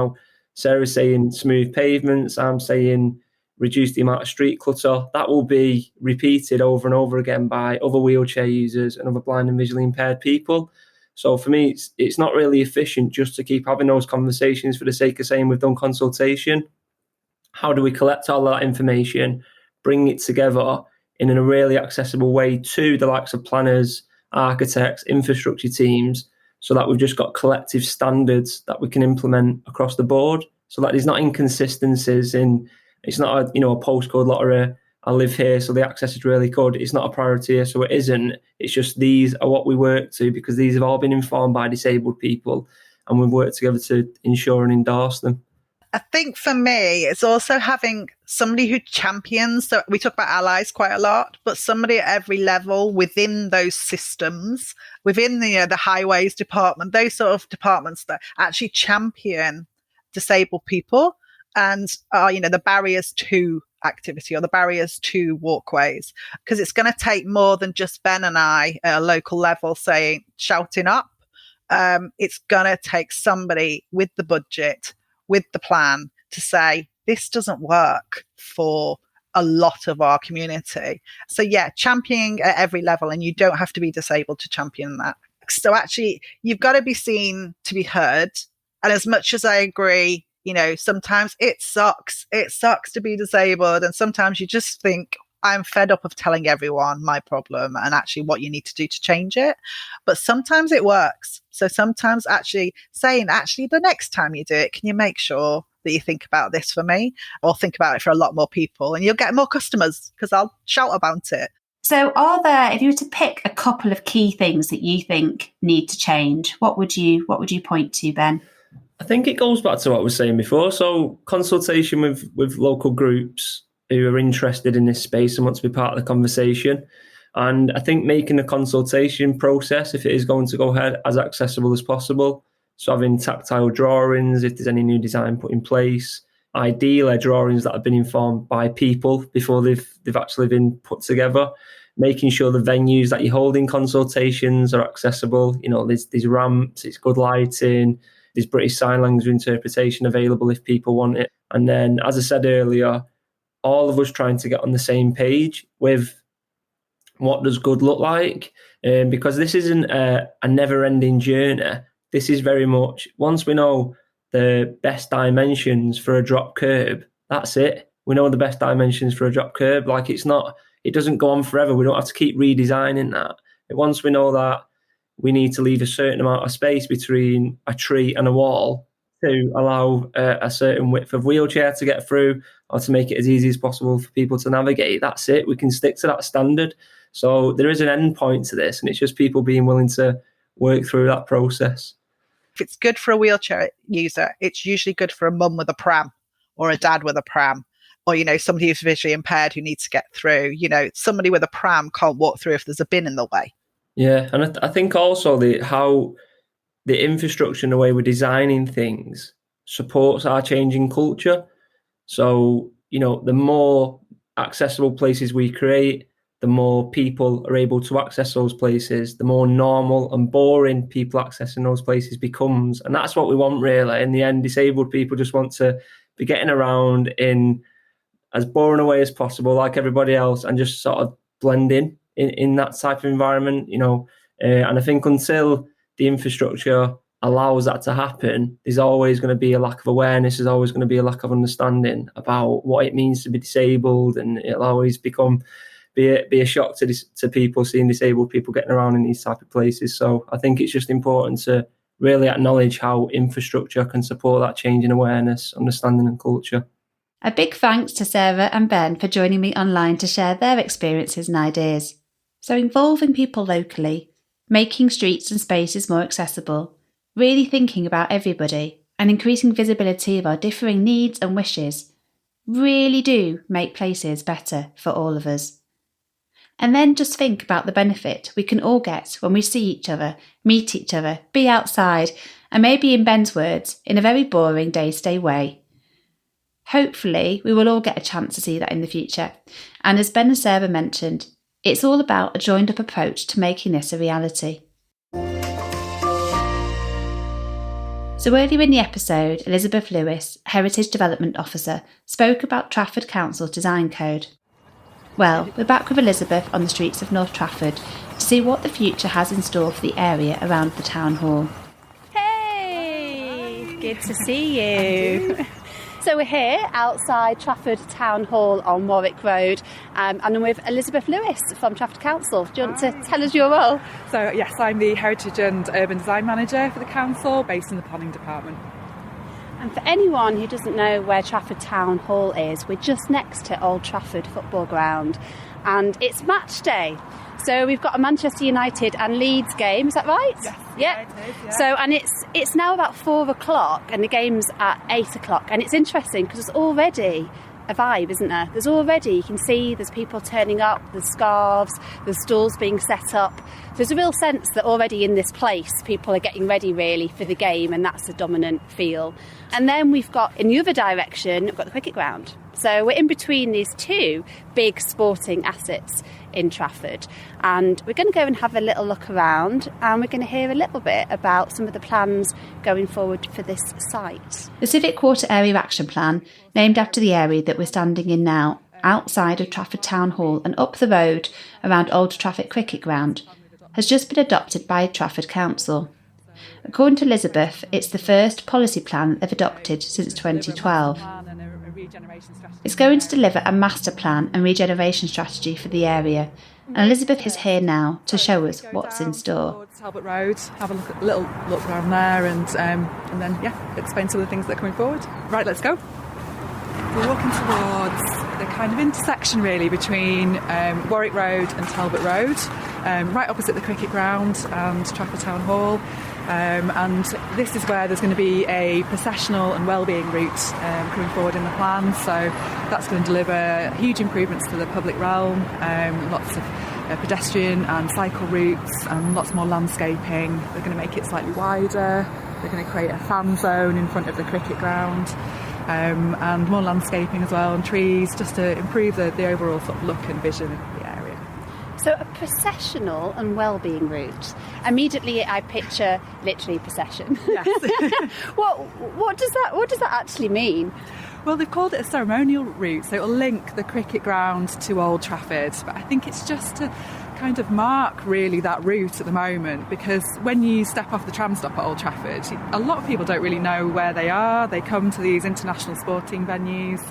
Sarah's saying smooth pavements, I'm saying reduce the amount of street clutter. That will be repeated over and over again by other wheelchair users and other blind and visually impaired people. So for me, it's not really efficient just to keep having those conversations for the sake of saying we've done consultation. How do we collect all that information, bring it together in a really accessible way to the likes of planners, architects, infrastructure teams, so that we've just got collective standards that we can implement across the board, so that there's not inconsistencies in, it's not a postcode lottery, I live here so the access is really good, it's not a priority here so it isn't. It's just these are what we work to, because these have all been informed by disabled people and we've worked together to ensure and endorse them. I think for me, it's also having somebody who champions. So we talk about allies quite a lot, but somebody at every level within those systems, within the highways department, those sort of departments that actually champion disabled people and are, the barriers to activity or the barriers to walkways. Because it's going to take more than just Ben and I at a local level shouting up. It's going to take somebody with the budget, with the plan, to say, this doesn't work for a lot of our community. So championing at every level, and you don't have to be disabled to champion that. So actually, you've got to be seen to be heard. And as much as I agree, sometimes it sucks. It sucks to be disabled. And sometimes you just think, I'm fed up of telling everyone my problem and actually what you need to do to change it. But sometimes it works. So sometimes actually saying, the next time you do it, can you make sure that you think about this for me, or think about it for a lot more people, and you'll get more customers because I'll shout about it. So if you were to pick a couple of key things that you think need to change, what would you point to, Ben? I think it goes back to what I was saying before. So consultation with local groups who are interested in this space and want to be part of the conversation. And I think making the consultation process, if it is going to go ahead, as accessible as possible. So having tactile drawings, if there's any new design put in place, ideally drawings that have been informed by people before they've actually been put together. Making sure the venues that you're holding consultations are accessible. There's ramps, it's good lighting, there's British Sign Language interpretation available if people want it. And then, as I said earlier, all of us trying to get on the same page with what does good look like, because this isn't a never-ending journey. This is very much, once we know the best dimensions for a drop curb, that's it. We know the best dimensions for a drop curb. It doesn't go on forever. We don't have to keep redesigning that. Once we know that we need to leave a certain amount of space between a tree and a wall to allow a certain width of wheelchair to get through, or to make it as easy as possible for people to navigate. That's it. We can stick to that standard. So there is an end point to this, and it's just people being willing to work through that process. If it's good for a wheelchair user, it's usually good for a mum with a pram or a dad with a pram, or, somebody who's visually impaired who needs to get through. Somebody with a pram can't walk through if there's a bin in the way. Yeah, and I think also how the infrastructure and the way we're designing things supports our changing culture. So, the more accessible places we create, the more people are able to access those places, the more normal and boring people accessing those places becomes. And that's what we want, really. In the end, disabled people just want to be getting around in as boring a way as possible, like everybody else, and just sort of blend in that type of environment, and I think until the infrastructure allows that to happen, there's always going to be a lack of awareness, there's always going to be a lack of understanding about what it means to be disabled, and it'll always be a shock to people seeing disabled people getting around in these type of places. So I think it's just important to really acknowledge how infrastructure can support that change in awareness, understanding and culture. A big thanks to Sarah and Ben for joining me online to share their experiences and ideas. So involving people locally, making streets and spaces more accessible, really thinking about everybody, and increasing visibility of our differing needs and wishes really do make places better for all of us. And then just think about the benefit we can all get when we see each other, meet each other, be outside, and maybe, in Ben's words, in a very boring day-to-day way. Hopefully, we will all get a chance to see that in the future. And as Ben and Sarah mentioned, it's all about a joined-up approach to making this a reality. So earlier in the episode, Elizabeth Lewis, Heritage Development Officer, spoke about Trafford Council's design code. Well, we're back with Elizabeth on the streets of North Trafford to see what the future has in store for the area around the town hall. Hey, good to see you. So we're here outside Trafford Town Hall on Warwick Road, and I'm with Elizabeth Lewis from Trafford Council. Do you want to tell us your role? So yes, I'm the Heritage and Urban Design Manager for the Council, based in the Planning Department. And for anyone who doesn't know where Trafford Town Hall is, we're just next to Old Trafford Football Ground, and it's match day. So we've got a Manchester United and Leeds game, is that right? Yes. Yep. Yeah, it is, yeah. So, and it's now about 4:00 and the game's at 8:00, and it's interesting because it's already a vibe, isn't there? There's already, you can see there's people turning up, there's scarves, there's stalls being set up. So there's a real sense that already in this place people are getting ready really for the game, and that's the dominant feel. And then we've got, in the other direction, we've got the cricket ground. So we're in between these two big sporting assets in Trafford, and we're going to go and have a little look around, and we're going to hear a little bit about some of the plans going forward for this site. The Civic Quarter Action Plan, named after the area that we're standing in now, outside of Trafford Town Hall and up the road around Old Trafford Cricket Ground, has just been adopted by Trafford Council. According to Elizabeth, it's the first policy plan they've adopted since 2012. It's going to deliver a master plan and regeneration strategy for the area, and Elizabeth is here now to show us what's in store. Talbot Road, have a little look around there, and then explain some of the things that are coming forward. Right, let's go. We're walking towards the kind of intersection really between Warwick Road and Talbot Road, right opposite the cricket ground and Trafford Town Hall. And this is where there's going to be a processional and wellbeing route coming forward in the plan. So that's going to deliver huge improvements to the public realm, lots of pedestrian and cycle routes, and lots more landscaping. They're going to make it slightly wider. They're going to create a fan zone in front of the cricket ground, and more landscaping as well, and trees, just to improve the overall sort of look and vision of the area. So a processional and wellbeing route. Immediately I picture literally procession. Yes. What does that actually mean? Well, they've called it a ceremonial route, so it'll link the cricket ground to Old Trafford. But I think it's just to kind of mark really that route at the moment, because when you step off the tram stop at Old Trafford, a lot of people don't really know where they are. They come to these international sporting venues,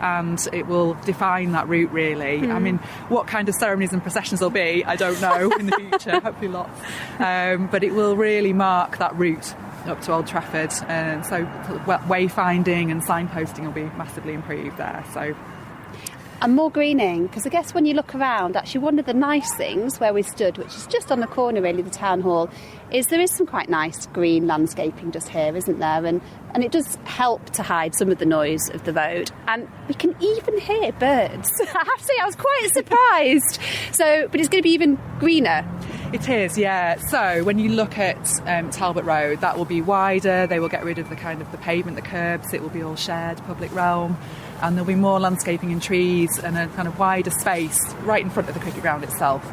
and it will define that route really. I mean, what kind of ceremonies and processions there'll be, I don't know in the future, hopefully lots. But it will really mark that route up to Old Trafford, and so wayfinding and signposting will be massively improved there. So. And more greening, because I guess when you look around, actually one of the nice things where we stood, which is just on the corner really, the town hall, is there is some quite nice green landscaping just here, isn't there? And it does help to hide some of the noise of the road. And we can even hear birds. I have to say, I was quite surprised. But it's going to be even greener. It is, yeah. So when you look at Talbot Road, that will be wider. They will get rid of the kind of the pavement, the curbs. It will be all shared public realm. And there'll be more landscaping and trees and a kind of wider space right in front of the cricket ground itself.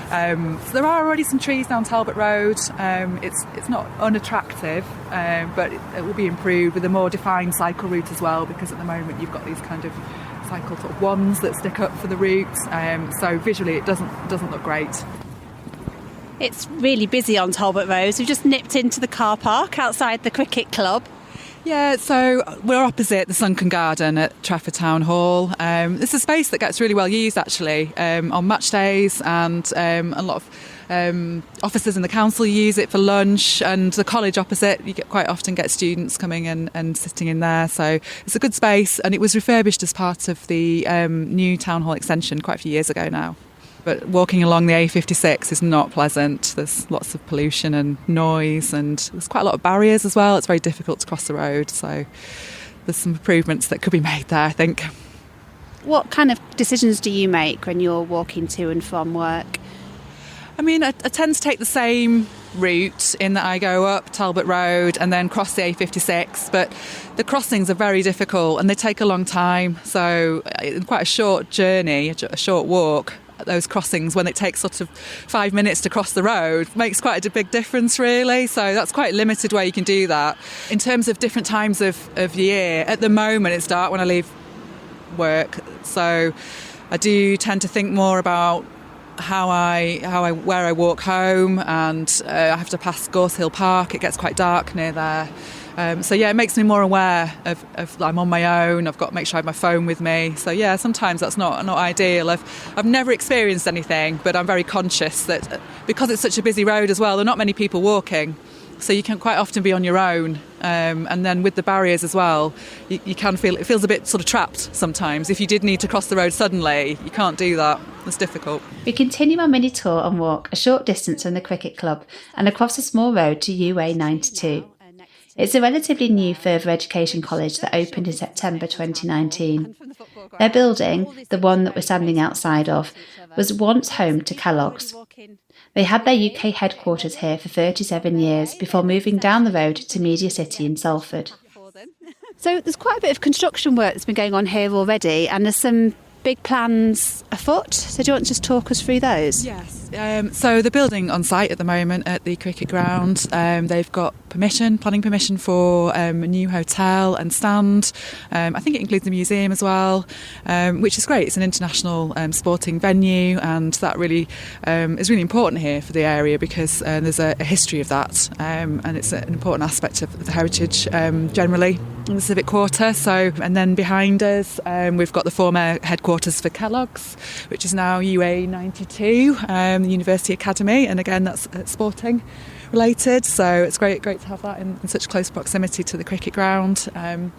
So there are already some trees down Talbot Road. It's not unattractive, but it will be improved with a more defined cycle route as well, because at the moment you've got these kind of cycle sort of wands that stick up for the route. So visually it doesn't look great. It's really busy on Talbot Road. So we've just nipped into the car park outside the cricket club. Yeah, so we're opposite the Sunken Garden at Trafford Town Hall. It's a space that gets really well used actually on match days, and a lot of officers in the council use it for lunch, and the college opposite, you quite often get students coming and sitting in there. So it's a good space, and it was refurbished as part of the new Town Hall extension quite a few years ago now. But walking along the A56 is not pleasant. There's lots of pollution and noise, and there's quite a lot of barriers as well. It's very difficult to cross the road, so there's some improvements that could be made there, I think. What kind of decisions do you make when you're walking to and from work? I mean, I tend to take the same route in that I go up Talbot Road and then cross the A56, but the crossings are very difficult and they take a long time. So in quite a short journey, a short walk, those crossings, when it takes sort of 5 minutes to cross the road, makes quite a big difference really. So that's quite limited where you can do that. In terms of different times of year, at the moment it's dark when I leave work, so I do tend to think more about where I walk home, and I have to pass Gorse Hill Park. It gets quite dark near there, So yeah, it makes me more aware of I'm on my own. I've got to make sure I have my phone with me. So yeah, sometimes that's not ideal. I've never experienced anything, but I'm very conscious that because it's such a busy road as well, there are not many people walking. So you can quite often be on your own, and then with the barriers as well, you can feel it feels a bit sort of trapped sometimes. If you did need to cross the road suddenly, you can't do that. It's difficult. We continue our mini tour and walk a short distance from the cricket club and across a small road to UA 92. It's a relatively new further education college that opened in September 2019. Their building, the one that we're standing outside of, was once home to Kellogg's. They had their UK headquarters here for 37 years before moving down the road to Media City in Salford. So there's quite a bit of construction work that's been going on here already, and there's some big plans afoot. So do you want to just talk us through those? Yes. So the building on site at the moment at the cricket ground, they've got planning permission for a new hotel and stand. I think it includes a museum as well, which is great. It's an international sporting venue, and that really is really important here for the area because there's a history of that, and it's an important aspect of the heritage generally in the Civic Quarter. So, and then behind us, we've got the former headquarters for Kellogg's, which is now UA 92, the University Academy, and again that's sporting related. So it's great to have that in such close proximity to the cricket ground. And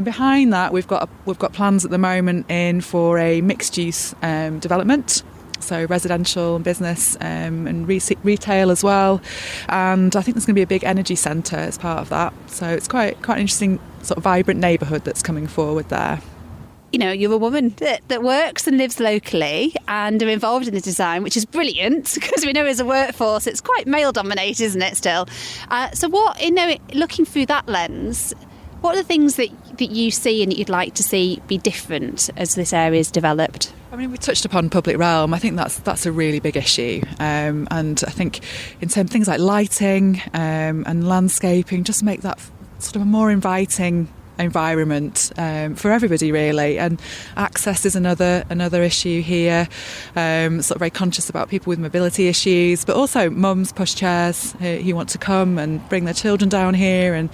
behind that, we've got plans at the moment in for a mixed-use development. So residential and business and retail as well, and I think there's going to be a big energy centre as part of that. So it's quite an interesting sort of vibrant neighbourhood that's coming forward there. You know, you're a woman that works and lives locally and are involved in the design, which is brilliant because we know as a workforce it's quite male dominated, isn't it, still? So what, looking through that lens, what are the things that you see and that you'd like to see be different as this area is developed? I mean, we touched upon public realm. I think that's a really big issue, and I think in terms of things like lighting and landscaping, just make that sort of a more inviting environment for everybody really. And access is another issue here. Sort of very conscious about people with mobility issues, but also mums, pushchairs who want to come and bring their children down here. And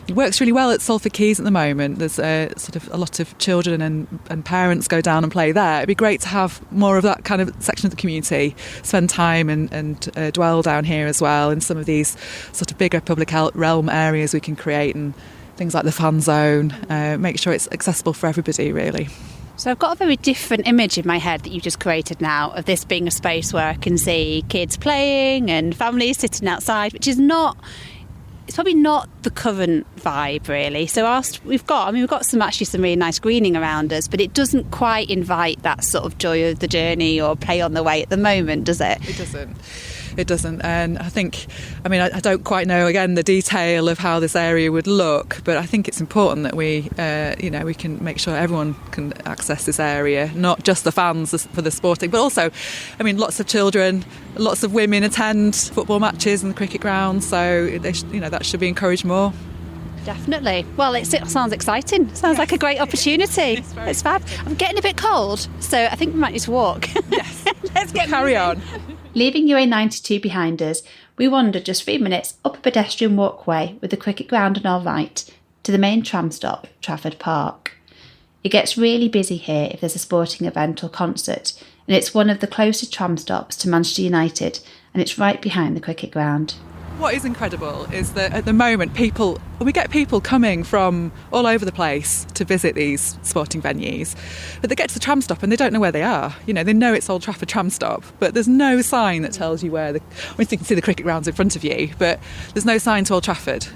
it works really well at Salford Quays at the moment. There's sort of a lot of children and parents go down and play there. It'd be great to have more of that kind of section of the community spend time and dwell down here as well in some of these sort of bigger public realm areas we can create, and things like the fan zone, make sure it's accessible for everybody really. So I've got a very different image in my head that you've just created now of this being a space where I can see kids playing and families sitting outside, which is it's probably not the current vibe really. So we've got some really nice greening around us, but it doesn't quite invite that sort of joy of the journey or play on the way at the moment, does it? It doesn't. And I think, I don't quite know, again, the detail of how this area would look, but I think it's important that we can make sure everyone can access this area, not just the fans for the sporting, but also, lots of children, lots of women attend football matches and the cricket ground, so that should be encouraged more. Definitely. Well, it sounds exciting. Sounds like a great opportunity. It's fab. I'm getting a bit cold, so I think we might need to walk. Yes. Let's carry on. Leaving UA 92 behind us, we wandered just 3 minutes up a pedestrian walkway with the cricket ground on our right to the main tram stop, Trafford Park. It gets really busy here if there's a sporting event or concert, and it's one of the closest tram stops to Manchester United, and it's right behind the cricket ground. What is incredible is that at the moment we get people coming from all over the place to visit these sporting venues, but they get to the tram stop and they don't know where they are. They know it's Old Trafford tram stop, but there's no sign that tells you where you can see the cricket grounds in front of you, but there's no sign to Old Trafford.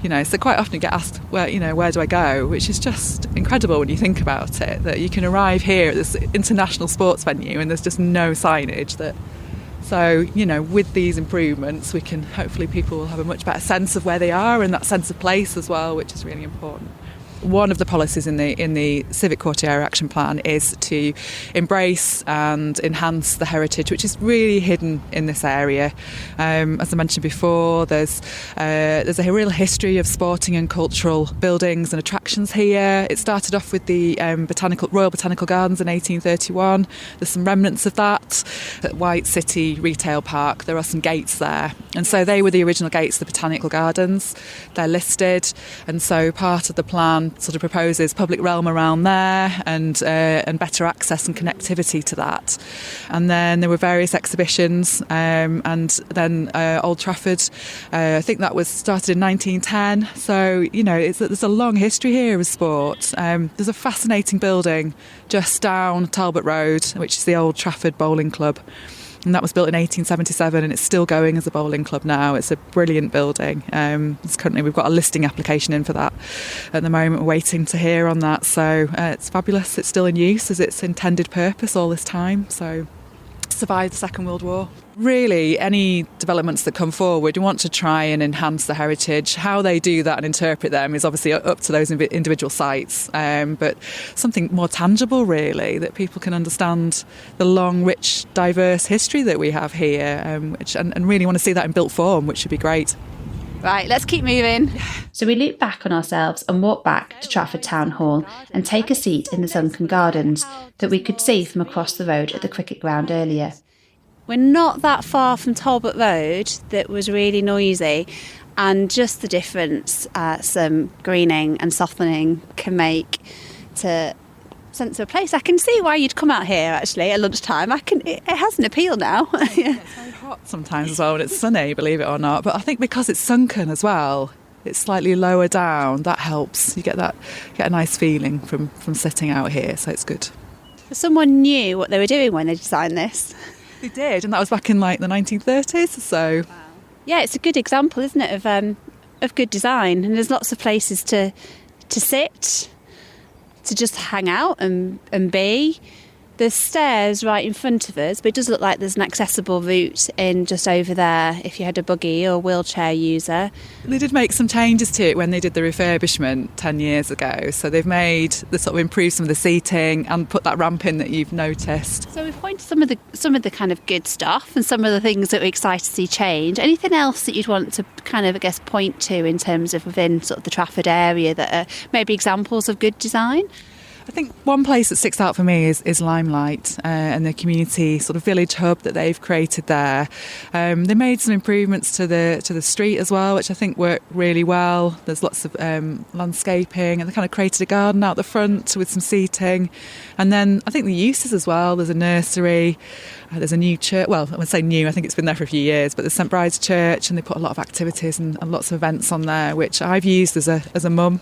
So quite often you get asked where do I go, which is just incredible when you think about it, that you can arrive here at this international sports venue and there's just no signage that. So, with these improvements, we can hopefully people will have a much better sense of where they are and that sense of place as well, which is really important. one of the policies in the Civic Quarter Action Plan is to embrace and enhance the heritage, which is really hidden in this area. As I mentioned before, there's a real history of sporting and cultural buildings and attractions here. It started off with the Royal Botanical Gardens in 1831. There's some remnants of that at White City Retail Park. There are some gates there, and so they were the original gates of the Botanical Gardens. They're listed, and so part of the plan sort of proposes public realm around there and better access and connectivity to that. And then there were various exhibitions, and then Old Trafford, I think that was started in 1910. So, there's a long history here of sport. There's a fascinating building just down Talbot Road, which is the Old Trafford Bowling Club. And that was built in 1877, and it's still going as a bowling club now. It's a brilliant building. We've got a listing application in for that at the moment. We're waiting to hear on that. So it's fabulous. It's still in use as its intended purpose all this time. So survived the Second World War. Really, any developments that come forward, we want to try and enhance the heritage. How they do that and interpret them is obviously up to those individual sites, but something more tangible, really, that people can understand the long, rich, diverse history that we have here, and really want to see that in built form, which would be great. Right, let's keep moving. So we loop back on ourselves and walk back to Trafford Town Hall and take a seat in the sunken gardens that we could see from across the road at the cricket ground earlier. We're not that far from Talbot Road that was really noisy, and just the difference some greening and softening can make to sense of a place. I can see why you'd come out here actually at lunchtime. It has an appeal now. Yeah. It's very hot sometimes as well when it's sunny, believe it or not, but I think because it's sunken as well, it's slightly lower down, that helps. You get a nice feeling from sitting out here, so it's good. Someone knew what they were doing when they designed this. They did, and that was back in like the 1930s or so. Wow. Yeah, it's a good example, isn't it, of good design. And there's lots of places to sit, to just hang out and be. There's stairs right in front of us, but it does look like there's an accessible route in just over there if you had a buggy or a wheelchair user. They did make some changes to it when they did the refurbishment 10 years ago. So they've improved some of the seating and put that ramp in that you've noticed. So we've pointed some of the kind of good stuff and some of the things that we're excited to see change. Anything else that you'd want to kind of, I guess, point to in terms of within sort of the Trafford area that are maybe examples of good design? I think one place that sticks out for me is Limelight and the community sort of village hub that they've created there. They made some improvements to the street as well, which I think work really well. There's lots of landscaping, and they kind of created a garden out the front with some seating. And then I think the uses as well. There's a nursery. There's a new church. Well, I would say new. I think it's been there for a few years, but there's St Bride's Church, and they put a lot of activities and lots of events on there, which I've used as a mum.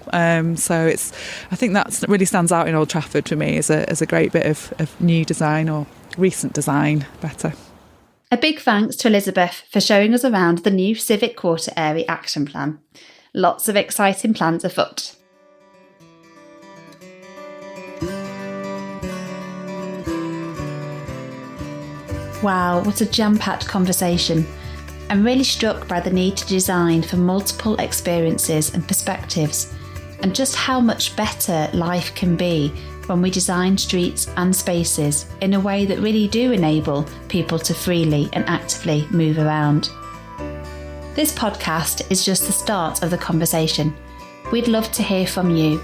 So I think that really stands out in Old Trafford for me as a great bit of new design, or recent design, better. A big thanks to Elizabeth for showing us around the new Civic Quarter Area Action Plan. Lots of exciting plans afoot. Wow, what a jam-packed conversation. I'm really struck by the need to design for multiple experiences and perspectives, and just how much better life can be when we design streets and spaces in a way that really do enable people to freely and actively move around. This podcast is just the start of the conversation. We'd love to hear from you.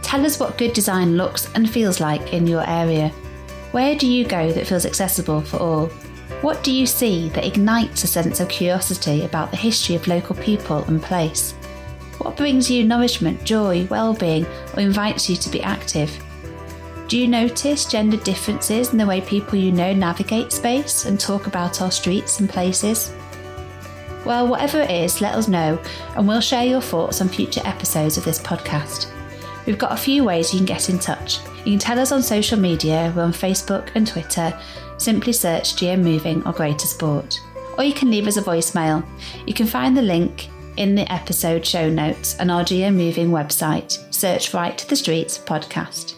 Tell us what good design looks and feels like in your area. Where do you go that feels accessible for all? What do you see that ignites a sense of curiosity about the history of local people and place? What brings you nourishment, joy, well-being, or invites you to be active? Do you notice gender differences in the way people you know navigate space and talk about our streets and places? Well, whatever it is, let us know, and we'll share your thoughts on future episodes of this podcast. We've got a few ways you can get in touch. You can tell us on social media. We're on Facebook and Twitter. Simply search GM Moving or Greater Sport. Or you can leave us a voicemail. You can find the link in the episode show notes and our GM Moving website. Search Right to the Streets podcast.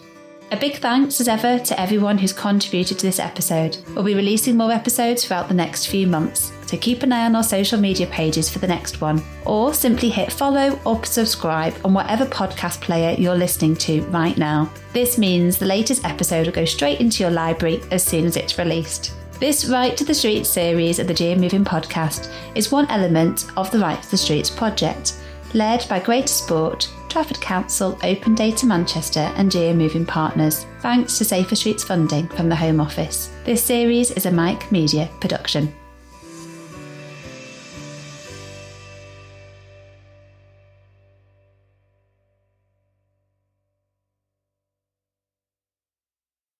A big thanks as ever to everyone who's contributed to this episode. We'll be releasing more episodes throughout the next few months, so keep an eye on our social media pages for the next one, or simply hit follow or subscribe on whatever podcast player you're listening to right now. This means the latest episode will go straight into your library as soon as it's released. This Right to the Streets series of the Dear Moving podcast is one element of the Right to the Streets project, led by Greater Sport, Trafford Council, Open Data Manchester and Dear Moving Partners, thanks to Safer Streets funding from the Home Office. This series is a Mike Media production.